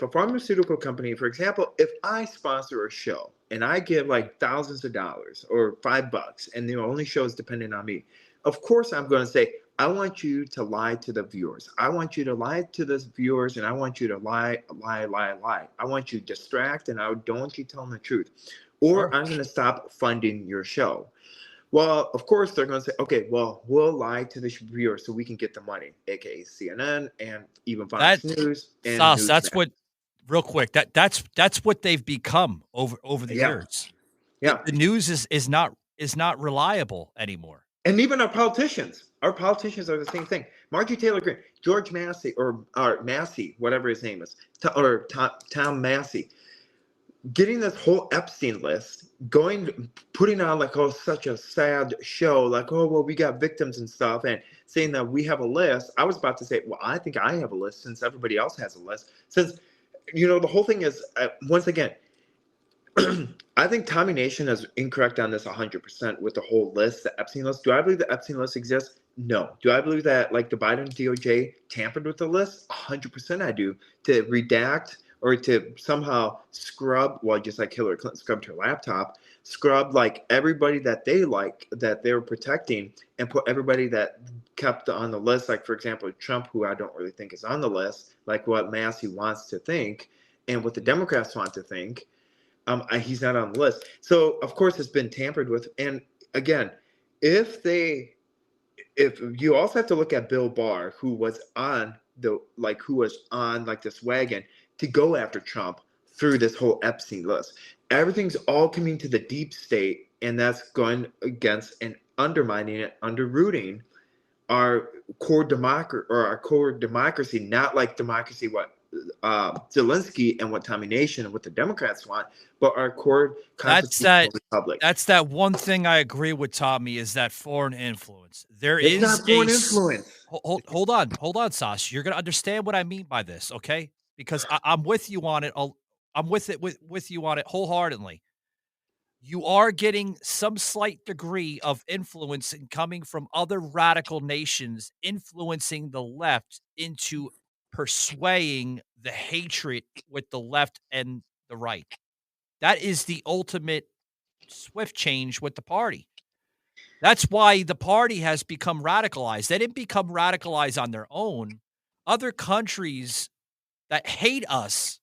a pharmaceutical company, for example, if I sponsor a show and I give thousands of dollars or $5, and the only show is dependent on me, of course I'm going to say, I want you to lie to the viewers. I want you to lie to the viewers, and I want you to lie. I want you to distract, and I don't want you to tell them the truth. Or I'm going to stop funding your show. Well, of course, they're going to say, okay, well, we'll lie to the viewers so we can get the money, aka CNN and even Fox News. And Sauce, that's what, real quick, that's what they've become over the years. Yeah. The news is not reliable anymore. And even our politicians are the same thing. Marjorie Taylor Greene, George Massey, or Massey, whatever his name is, or Tom Massey, getting this whole Epstein list, putting on such a sad show, we got victims and stuff, and saying that we have a list. I was about to say, well, I think I have a list since everybody else has a list. Since, the whole thing is, once again, I think Tommy Nation is incorrect on this 100% with the whole list, the Epstein list. Do I believe the Epstein list exists? No. Do I believe that like the Biden DOJ tampered with the list? 100% I do. To redact or to somehow scrub, well, just like Hillary Clinton scrubbed her laptop, scrub like everybody that they like, that they were protecting, and put everybody that kept on the list, like for example, Trump, who I don't really think is on the list, like what Massey wants to think and what the Democrats want to think. He's not on the list. So of course it's been tampered with. And again, if you also have to look at Bill Barr, who was on this wagon to go after Trump through this whole Epstein list. Everything's all coming to the deep state, and that's going against and undermining it, underrooting our core democracy, not like democracy what Zelensky and what Tommy Nation and what the Democrats want, but our core constitutional republic. That's that one thing I agree with Tommy is that foreign influence. It's not foreign influence. Hold on, Sash. You're gonna understand what I mean by this, okay? Because I'm with you on it. I'm with you on it wholeheartedly. You are getting some slight degree of influence in coming from other radical nations, influencing the left into persuading the hatred with the left and the right. That is the ultimate swift change with the party. That's why the party has become radicalized. They didn't become radicalized on their own. Other countries that hate us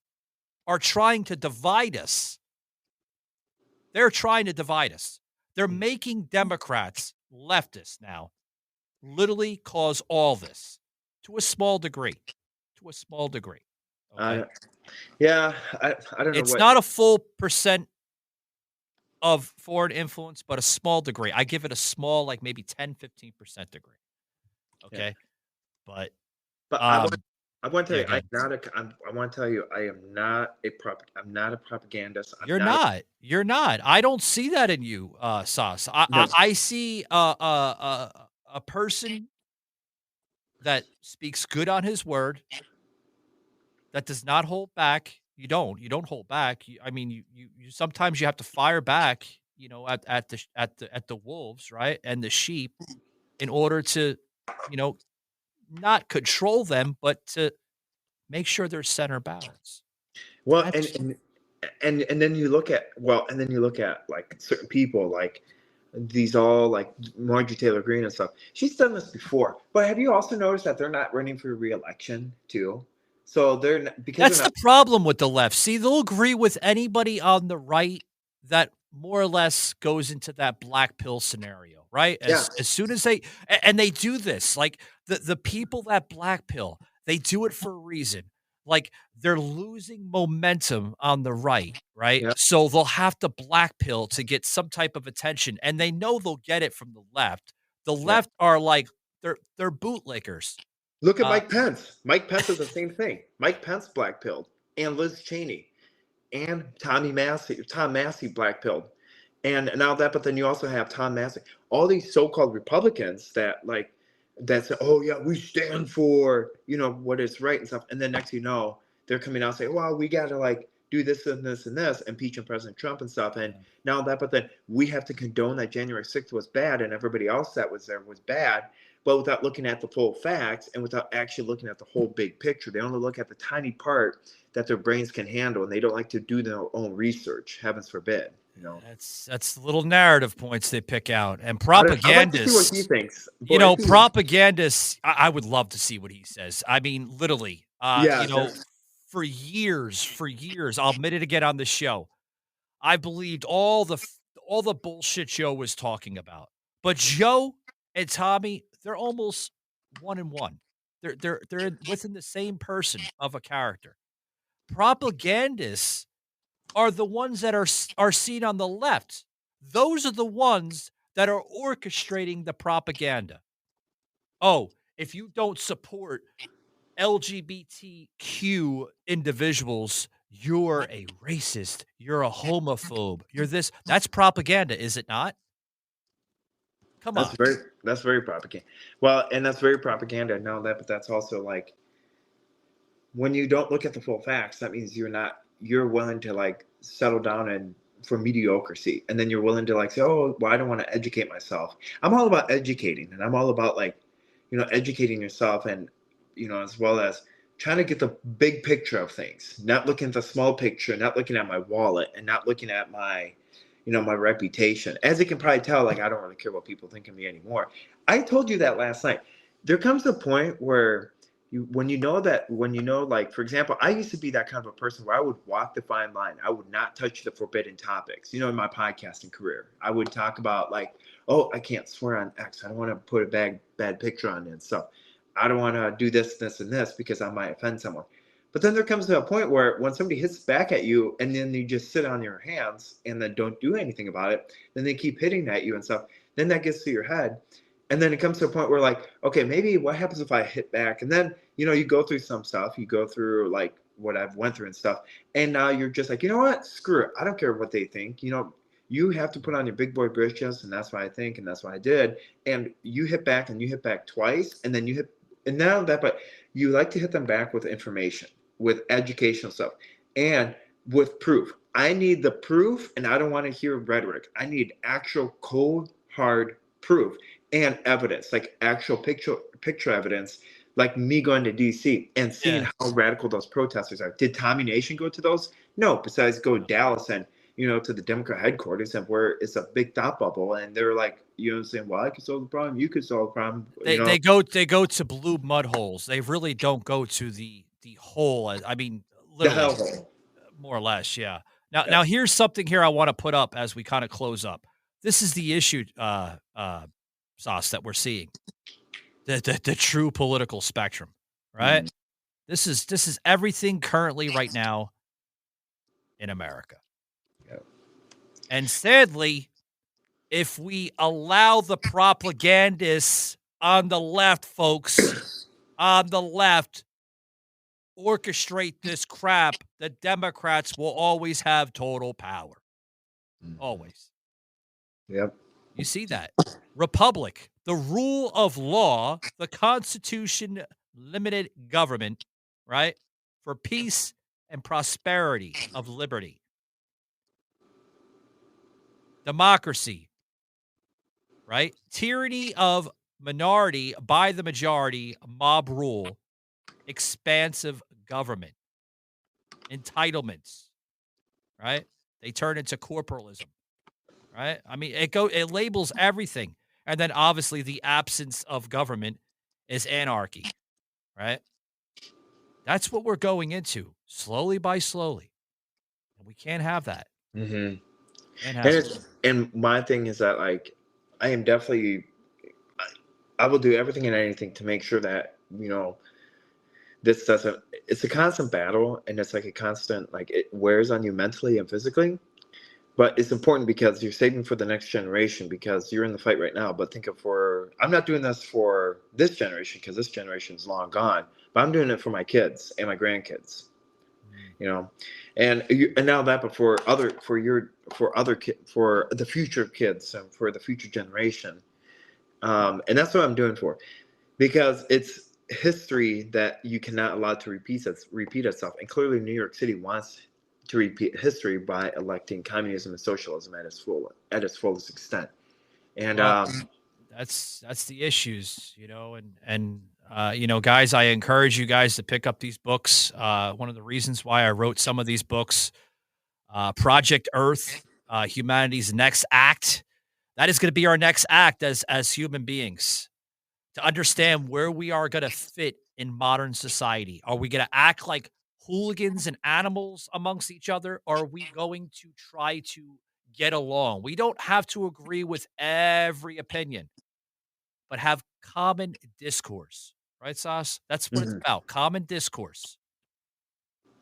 are trying to divide us. They're trying to divide us. They're making Democrats, leftists now, literally cause all this to a small degree. To a small degree. Okay? I don't know. It's not a full percent of foreign influence, but a small degree. I give it a small, like maybe 10, 15% degree. Okay. Yeah. But I want to tell you, I want to tell you, I am not I'm not a propagandist. You're not. I don't see that in you, Sauce. I see a person that speaks good on his word, that does not hold back. You don't hold back. I mean, you sometimes you have to fire back, at the wolves, right, and the sheep, in order to, not control them, but to make sure there's center balance. Well, and then you look at like certain people, like these all like Marjorie Taylor Greene and stuff. She's done this before, but have you also noticed that they're not running for re-election too? So that's the problem with the left. See, they'll agree with anybody on the right that more or less goes into that black pill scenario, right? As soon as they do this, like the people that black pill, they do it for a reason. Like they're losing momentum on the right? Yeah. So they'll have to black pill to get some type of attention, and they know they'll get it from the left. The left are like they're bootlickers. Look at Mike Pence. Mike Pence is the same thing. Mike Pence blackpilled, and Liz Cheney, and Tom Massey blackpilled, and now that. But then you also have Tom Massey. All these so-called Republicans that say, "Oh yeah, we stand for what is right and stuff," and then next they're coming out saying, "Well, we got to do this and this and this, impeaching President Trump and stuff," and now that. But then we have to condone that January 6th was bad, and everybody else that was there was bad. But without looking at the full facts and without actually looking at the whole big picture. They only look at the tiny part that their brains can handle, and they don't like to do their own research. Heavens forbid. That's little narrative points they pick out. And propagandists, like to see what he thinks. Propagandists, I would love to see what he says. I mean, literally, for years, I'll admit it again on the show, I believed all the bullshit Joe was talking about. But Joe and Tommy, they're almost one and one. They're within the same person of a character. Propagandists are the ones that are seen on the left. Those are the ones that are orchestrating the propaganda. Oh, if you don't support LGBTQ individuals, you're a racist, you're a homophobe, you're this. That's propaganda, is it not? Come on. That's very propaganda. Well, and that's very propaganda. I know that, but that's also when you don't look at the full facts, that means you're willing to settle down and for mediocrity, and then you're willing to like say, oh, well, I don't want to educate myself. I'm all about educating, and I'm all about like, educating yourself, and as well as trying to get the big picture of things, not looking at the small picture, not looking at my wallet, and not looking at my my reputation. As you can probably tell, like, I don't really care what people think of me anymore. I told you that last night. There comes a point where when like, for example, I used to be that kind of a person where I would walk the fine line. I would not touch the forbidden topics. In my podcasting career, I would talk about like, oh, I can't swear on X. I don't want to put a bad picture on it and stuff. I don't want to do this, and this because I might offend someone. But then there comes to a point where when somebody hits back at you and then you just sit on your hands and then don't do anything about it, then they keep hitting at you and stuff. Then that gets to your head. And then it comes to a point where like, okay, maybe what happens if I hit back? And then, you go through some stuff, you go through like what I've went through and stuff. And now you're just like, you know what? Screw it. I don't care what they think. You have to put on your big boy britches, and that's what I think, and that's what I did. And you hit back, and you hit back twice, and then you hit, and now that, but you like to hit them back with information, with educational stuff, and with proof. I need the proof, and I don't want to hear rhetoric. I need actual cold, hard proof and evidence, like actual picture evidence, like me going to DC and seeing how radical those protesters are. Did Tommy Nation go to those? No, besides go to Dallas and, to the Democrat headquarters, and where it's a big thought bubble, and they're like, saying, well, I could solve the problem, you could solve the problem. They go to blue mud holes. They really don't go to the hole. I mean, literally, the hellhole. More or less, yeah. Now here's something here I want to put up as we kind of close up. This is the issue, Sauce, that we're seeing. The true political spectrum, right? This is everything currently right now in America. And sadly, if we allow the propagandists on the left, folks, on the left, orchestrate this crap, the Democrats will always have total power. Always. Yep. You see that? Republic, the rule of law, the Constitution, limited government, right? For peace and prosperity of liberty. Democracy, right? Tyranny of minority by the majority, mob rule, expansive government, entitlements, right? They turn into corporalism, right? I mean, it labels everything. And then obviously the absence of government is anarchy, right? That's what we're going into slowly by slowly. And we can't have that. Mm-hmm. And my thing is that, like, I am definitely, I will do everything and anything to make sure that, this doesn't, it's a constant battle, and it's like a constant, like, it wears on you mentally and physically. But it's important because you're saving for the next generation, because you're in the fight right now. But think of I'm not doing this for this generation because this generation is long gone, but I'm doing it for my kids and my grandkids, and now that, but for the future kids and for the future generation. And that's what I'm doing for, because it's history that you cannot allow to repeat itself. And clearly New York City wants to repeat history by electing communism and socialism at its fullest extent. And that's the issues, and guys, I encourage you guys to pick up these books. One of the reasons why I wrote some of these books, Project Earth, Humanity's Next Act, that is going to be our next act as human beings, to understand where we are going to fit in modern society. Are we going to act like hooligans and animals amongst each other? Or are we going to try to get along? We don't have to agree with every opinion, but have common discourse, right, Sas? That's what it's about, common discourse.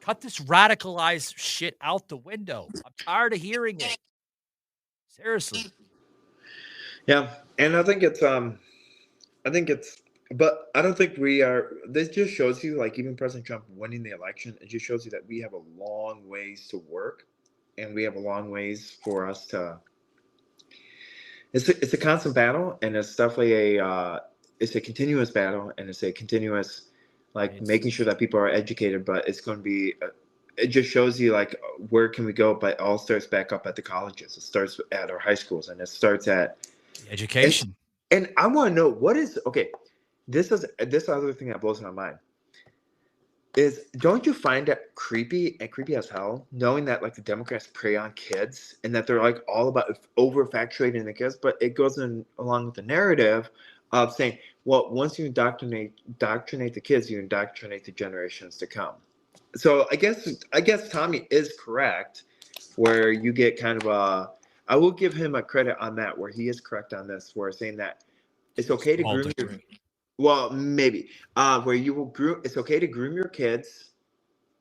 Cut this radicalized shit out the window. I'm tired of hearing it. Seriously. Yeah, and I think it's but I don't think we are. This just shows you, like, even President Trump winning the election, it just shows you that we have a long ways to work, and we have a long ways for us to. It's a constant battle, and it's definitely it's a continuous battle, and it's a continuous, like, making sure that people are educated. But it's going to be it just shows you like where can we go, but it all starts back up at the colleges. It starts at our high schools, and it starts at Education. And I want to know what is okay. This other thing that blows my mind is, don't you find it creepy and creepy as hell knowing that like the Democrats prey on kids and that they're like all about over factuating the kids, but it goes in along with the narrative of saying, well, once you indoctrinate the kids, you indoctrinate the generations to come. So I guess Tommy is correct, where you get kind of a. I will give him a credit on that, where he is correct on this, where saying that it's okay to groom your. Well, maybe where you will groom. It's okay to groom your kids,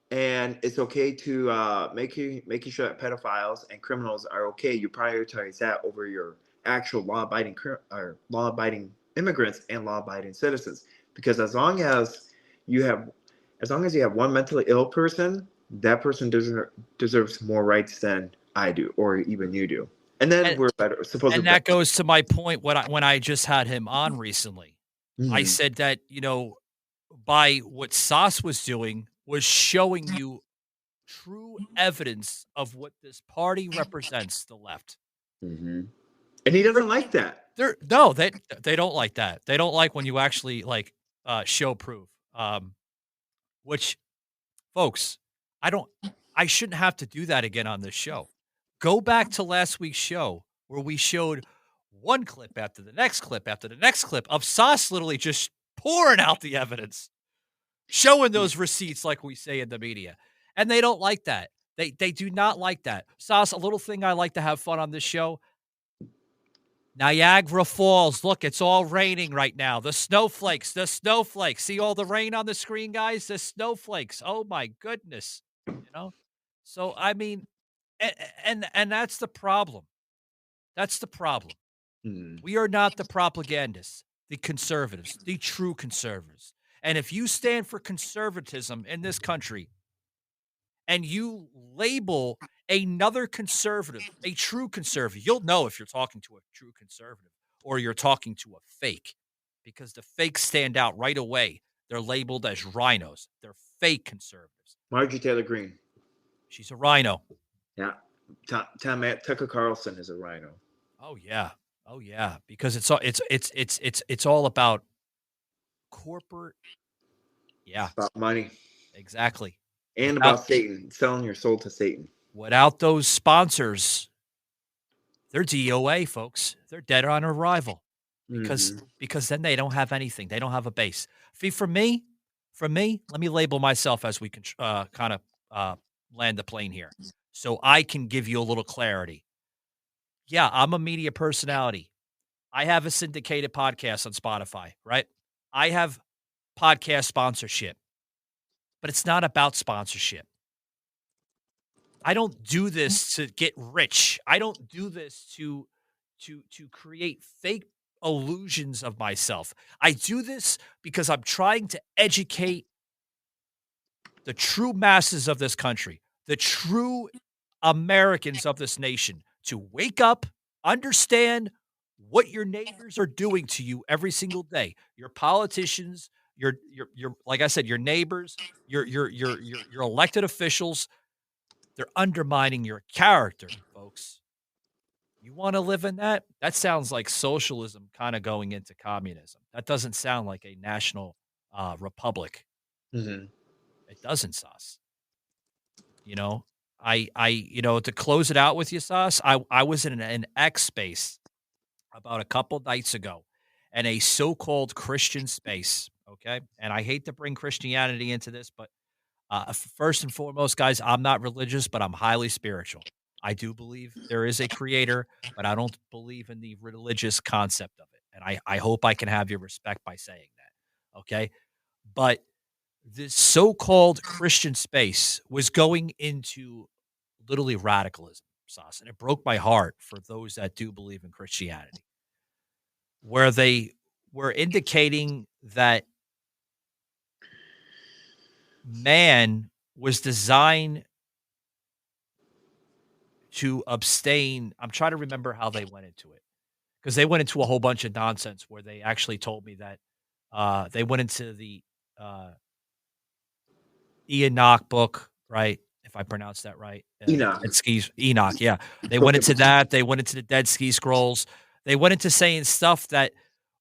and it's okay to making sure that pedophiles and criminals are okay. You prioritize that over your actual law-abiding immigrants and law-abiding citizens, because as long as you have one mentally ill person, that person deserves more rights than I do, or even you do. And then we're better. Supposedly, and that goes to my point when I just had him on recently. I said that, by what Sauce was doing was showing you true evidence of what this party represents, the left. And he doesn't like that. They don't like that. They don't like when you actually show proof. Which, folks, I shouldn't have to do that again on this show. Go back to last week's show where we showed one clip after the next clip after the next clip of Sauce literally just pouring out the evidence, showing those receipts like we say in the media. And they don't like that. They do not like that. Sauce, a little thing I like to have fun on this show. Niagara Falls. Look, it's all raining right now. The snowflakes. See all the rain on the screen, guys? The snowflakes. Oh my goodness. So I mean, and that's the problem. That's the problem. We are not the propagandists, the conservatives, the true conservatives. And if you stand for conservatism in this country and you label another conservative, a true conservative, you'll know if you're talking to a true conservative or you're talking to a fake, because the fakes stand out right away. They're labeled as rhinos. They're fake conservatives. Marjorie Taylor Greene. She's a rhino. Yeah. Tucker Carlson is a rhino. Oh yeah, because it's all about corporate. Yeah, it's about money. Exactly. And about Satan, selling your soul to Satan. Without those sponsors, they're DOA, folks. They're dead on arrival, because then they don't have anything. They don't have a base. For me, let me label myself as we can kind of land the plane here, so I can give you a little clarity. Yeah, I'm a media personality. I have a syndicated podcast on Spotify, right? I have podcast sponsorship, but it's not about sponsorship. I don't do this to get rich. I don't do this to create fake illusions of myself. I do this because I'm trying to educate the true masses of this country, the true Americans of this nation, to wake up, understand what your neighbors are doing to you every single day. Your politicians, your like I said, your neighbors, your elected officials, they're undermining your character, folks. You want to live in that? That sounds like socialism kind of going into communism. That doesn't sound like a national republic. It doesn't, Sauce. To close it out with you, Sauce, I was in an X space about a couple nights ago, in a so-called Christian space, okay? And I hate to bring Christianity into this, but first and foremost, guys, I'm not religious, but I'm highly spiritual. I do believe there is a creator, but I don't believe in the religious concept of it. And I hope I can have your respect by saying that, okay? But this so-called Christian space was going into literally radicalism, Sauce, and it broke my heart for those that do believe in Christianity, where they were indicating that man was designed to abstain. I'm trying to remember how they went into it, because they went into a whole bunch of nonsense where they actually told me that they went into the Enoch book, right? if I pronounced that right. Enoch. Enoch, yeah. They went into that. They went into the Dead Sea Scrolls. They went into saying stuff that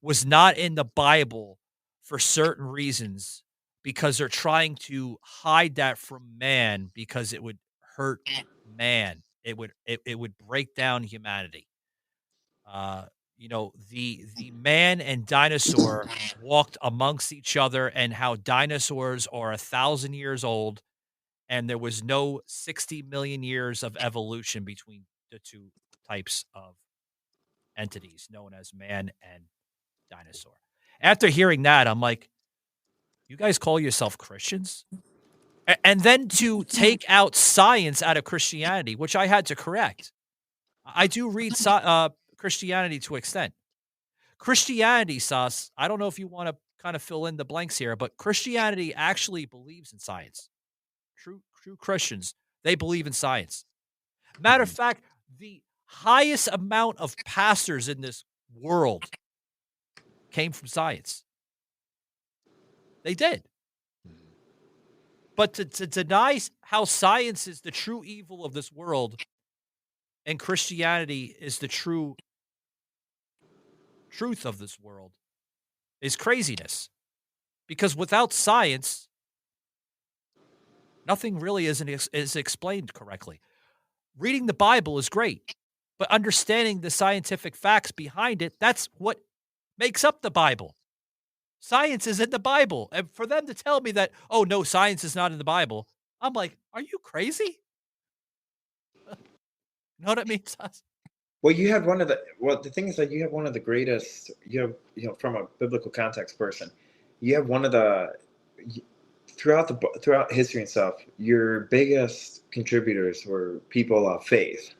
was not in the Bible for certain reasons because they're trying to hide that from man because it would hurt man. It would break down humanity. Uh, the man and dinosaur walked amongst each other and how dinosaurs are 1,000 years old and there was no 60 million years of evolution between the two types of entities known as man and dinosaur. After hearing that, I'm like, you guys call yourself Christians? And then to take out science out of Christianity, which I had to correct. I do read Christianity to an extent. Christianity, Sas, I don't know if you want to kind of fill in the blanks here, but Christianity actually believes in science. True Christians, they believe in science. Matter of fact, the highest amount of pastors in this world came from science. They did. But to deny how science is the true evil of this world and Christianity is the true truth of this world is craziness. Because without science, nothing really is explained correctly. Reading the Bible is great, but understanding the scientific facts behind it, that's what makes up the Bible. Science is in the Bible. And for them to tell me that, oh, no, science is not in the Bible, I'm like, are you crazy? Know what I mean? Well, you have the thing is that you have one of the greatest, from a biblical context person, you have one of the, throughout history and stuff, your biggest contributors were people of faith.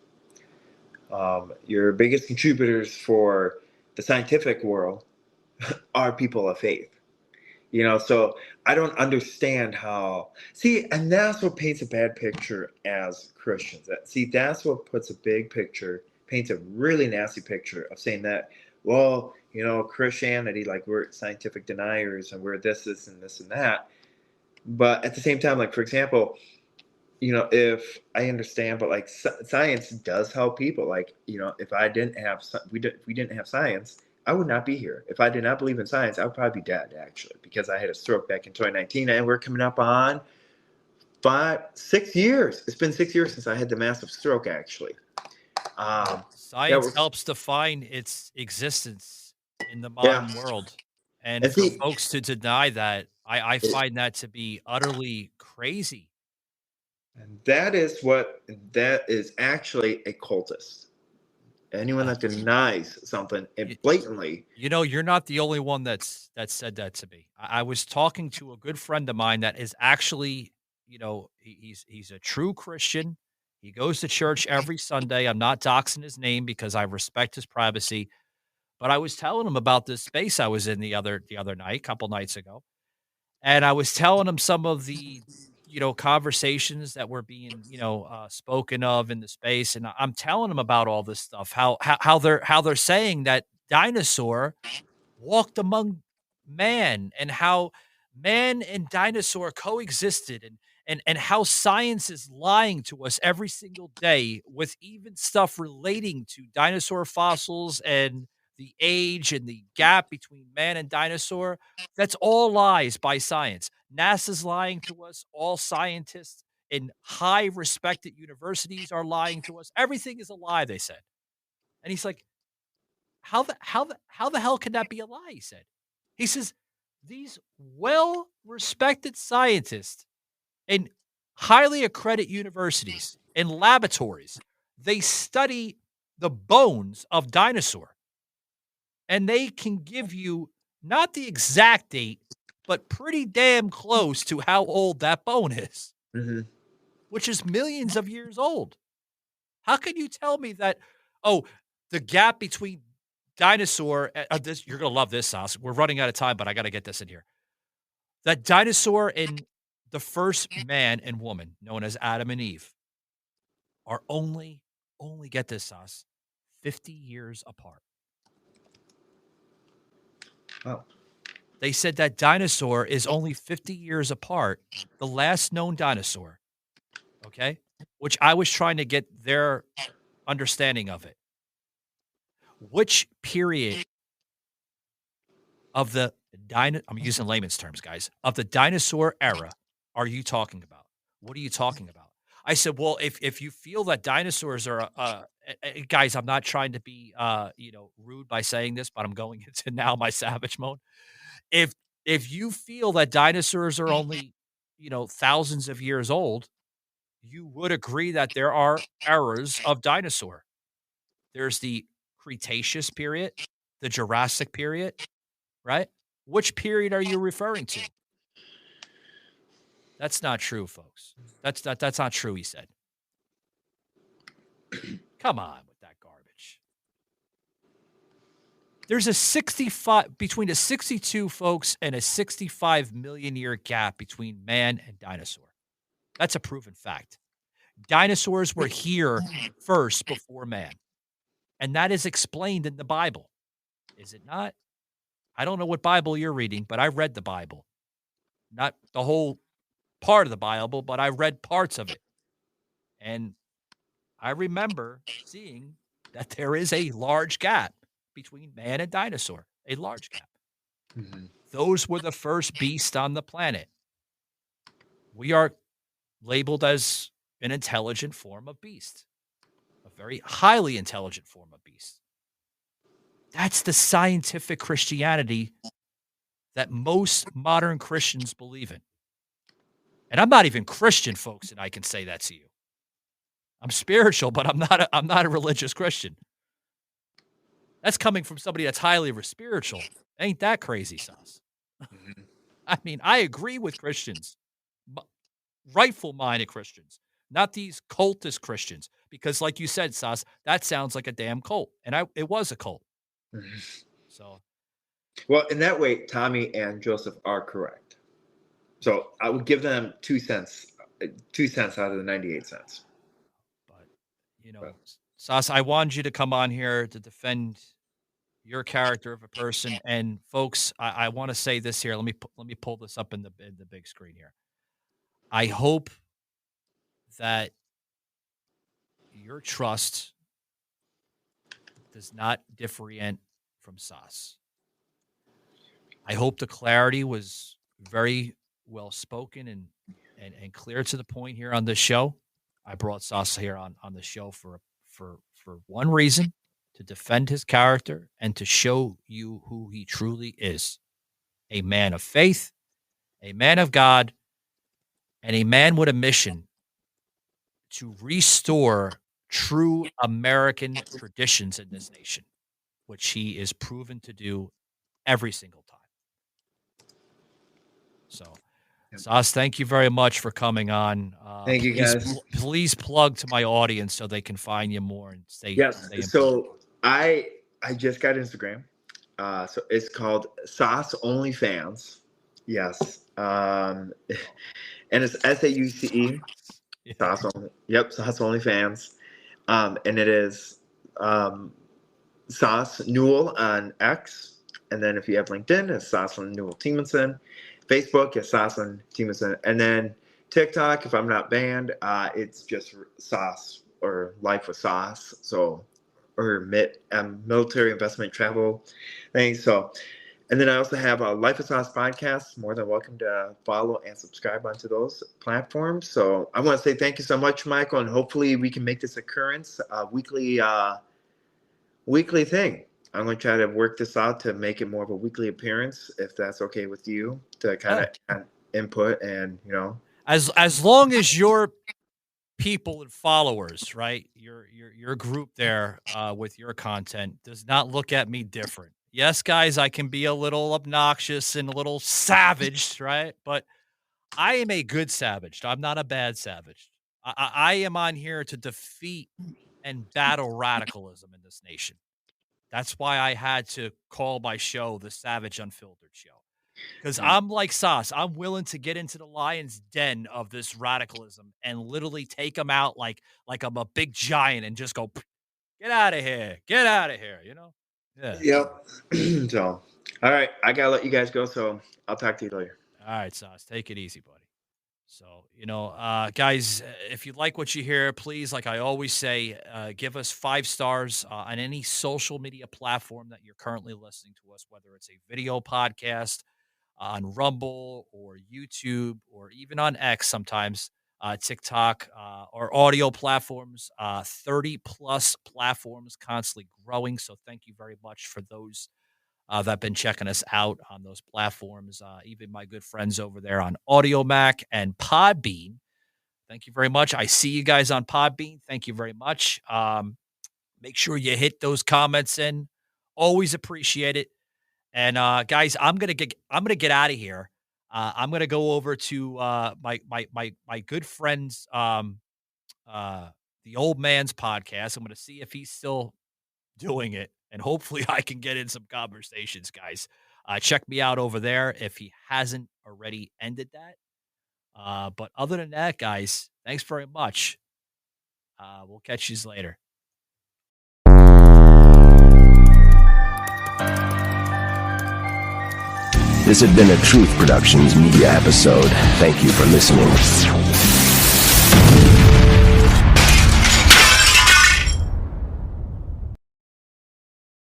Your biggest contributors for the scientific world are people of faith. So I don't understand how, and that's what paints a bad picture as Christians. That's what puts a big picture, paints a really nasty picture of saying that, well, Christianity, like we're scientific deniers and we're this and this and that. But at the same time, like, for example, if I understand, but like science does help people. Like, if we didn't have science, I would not be here. If I did not believe in science, I would probably be dead, actually, because I had a stroke back in 2019 and we're coming up on 6 years. It's been 6 years since I had the massive stroke, actually. Science helps define its existence in the modern world. And for folks to deny that, I find that to be utterly crazy. And that is actually a cultist. Anyone that denies something blatantly. You're not the only one that said that to me. I was talking to a good friend of mine that is actually, he's a true Christian. He goes to church every Sunday. I'm not doxing his name because I respect his privacy. But I was telling him about this space I was in the other night, a couple nights ago. And I was telling him some of the conversations that were being, spoken of in the space. And I'm telling him about all this stuff, how they're saying that dinosaur walked among man and how man and dinosaur coexisted and how science is lying to us every single day with even stuff relating to dinosaur fossils and the age and the gap between man and dinosaur. That's all lies by science. NASA's lying to us. All scientists in high respected universities are lying to us. Everything is a lie, they said. And he's like, how the hell can that be a lie? He says, these well-respected scientists in highly accredited universities and laboratories, they study the bones of dinosaur. And they can give you not the exact date, but pretty damn close to how old that bone is, which is millions of years old. How can you tell me that, the gap between dinosaur, you're going to love this, Sas. We're running out of time, but I got to get this in here. That dinosaur and the first man and woman, known as Adam and Eve, are only get this, Sas, 50 years apart. Oh. They said that dinosaur is only 50 years apart, the last known dinosaur, okay? Which I was trying to get their understanding of it. Which period of the I'm using layman's terms, guys, of the dinosaur era are you talking about? What are you talking about? I said, well, if you feel that dinosaurs are, guys, I'm not trying to be, rude by saying this, but I'm going into now my savage mode. If if you feel that dinosaurs are only, thousands of years old, you would agree that there are eras of dinosaur. There's the Cretaceous period, the Jurassic period, right? Which period are you referring to? That's not true, folks. That's not true, he said. Come on with that garbage. There's a 65 between a 62 folks and a 65 million year gap between man and dinosaur. That's a proven fact. Dinosaurs were here first before man. And that is explained in the Bible. Is it not? I don't know what Bible you're reading, but I read the Bible. Not the whole part of the Bible, but I read parts of it. And I remember seeing that there is a large gap between man and dinosaur, a large gap. Mm-hmm. Those were the first beasts on the planet. We are labeled as an intelligent form of beast, a very highly intelligent form of beast. That's the scientific Christianity that most modern Christians believe in. And I'm not even Christian, folks, and I can say that to you. I'm spiritual, but I'm not a religious Christian. That's coming from somebody that's highly spiritual. Ain't that crazy, Sauce? Mm-hmm. I mean, I agree with Christians, rightful-minded Christians, not these cultist Christians, because like you said, Sauce, that sounds like a damn cult, and it was a cult. Mm-hmm. So, well, in that way, Tommy and Joseph are correct. So I would give them 2 cents out of the 98 cents. But Sauce, I wanted you to come on here to defend your character of a person. And folks, I want to say this here. Let me pull this up in the big screen here. I hope that your trust does not differentiate from Sauce. I hope the clarity was very well spoken and clear to the point here on this show. I brought Sauce here on the show for one reason, to defend his character and to show you who he truly is. A man of faith, a man of God, and a man with a mission to restore true American traditions in this nation, which he is proven to do every single time. So, Sauce, thank you very much for coming on. Thank you, guys. Please plug to my audience so they can find you more and stay. Yes. So I just got Instagram. So it's called Sauce Only Fans. Yes. And it's SAUCE. Yeah. Sauce Only. Yep. Sauce Only Fans. And it is Sauce Newell on X. And then if you have LinkedIn, it's Sauce Newell Tiemanson. Facebook is Sauce Tiemanson. And then TikTok, if I'm not banned, it's just Sauce or Life with Sauce. So, or military investment travel things. So, and then I also have a Life with Sauce podcast. More than welcome to follow and subscribe onto those platforms. So I want to say thank you so much, Michael, and hopefully we can make this occurrence a weekly thing. I'm going to try to work this out to make it more of a weekly appearance, if that's okay with you, to kind of input and, as long as your people and followers, right, your group there with your content does not look at me different. Yes, guys, I can be a little obnoxious and a little savage, right? But I am a good savage. I'm not a bad savage. I am on here to defeat and battle radicalism in this nation. That's why I had to call my show the Savaged Unfiltered Show. Because I'm like Sauce. I'm willing to get into the lion's den of this radicalism and literally take them out like I'm a big giant and just go, get out of here. Get out of here, Yeah. Yep. So, all right. I got to let you guys go, so I'll talk to you later. All right, Sauce. Take it easy, buddy. So, guys, if you like what you hear, please, like I always say, give us 5 stars on any social media platform that you're currently listening to us, whether it's a video podcast on Rumble or YouTube or even on X sometimes, TikTok, or audio platforms, 30 plus platforms constantly growing. So thank you very much for those that have been checking us out on those platforms. Even my good friends over there on Audio Mac and Podbean. Thank you very much. I see you guys on Podbean. Thank you very much. Make sure you hit those comments in. Always appreciate it. And guys, I'm gonna get out of here. I'm gonna go over to my good friend's the old man's podcast. I'm gonna see if he's still doing it, and hopefully I can get in some conversations, guys. Check me out over there if he hasn't already ended that. But other than that, guys, thanks very much. We'll catch you later. This had been a Truth Productions media episode. Thank you for listening.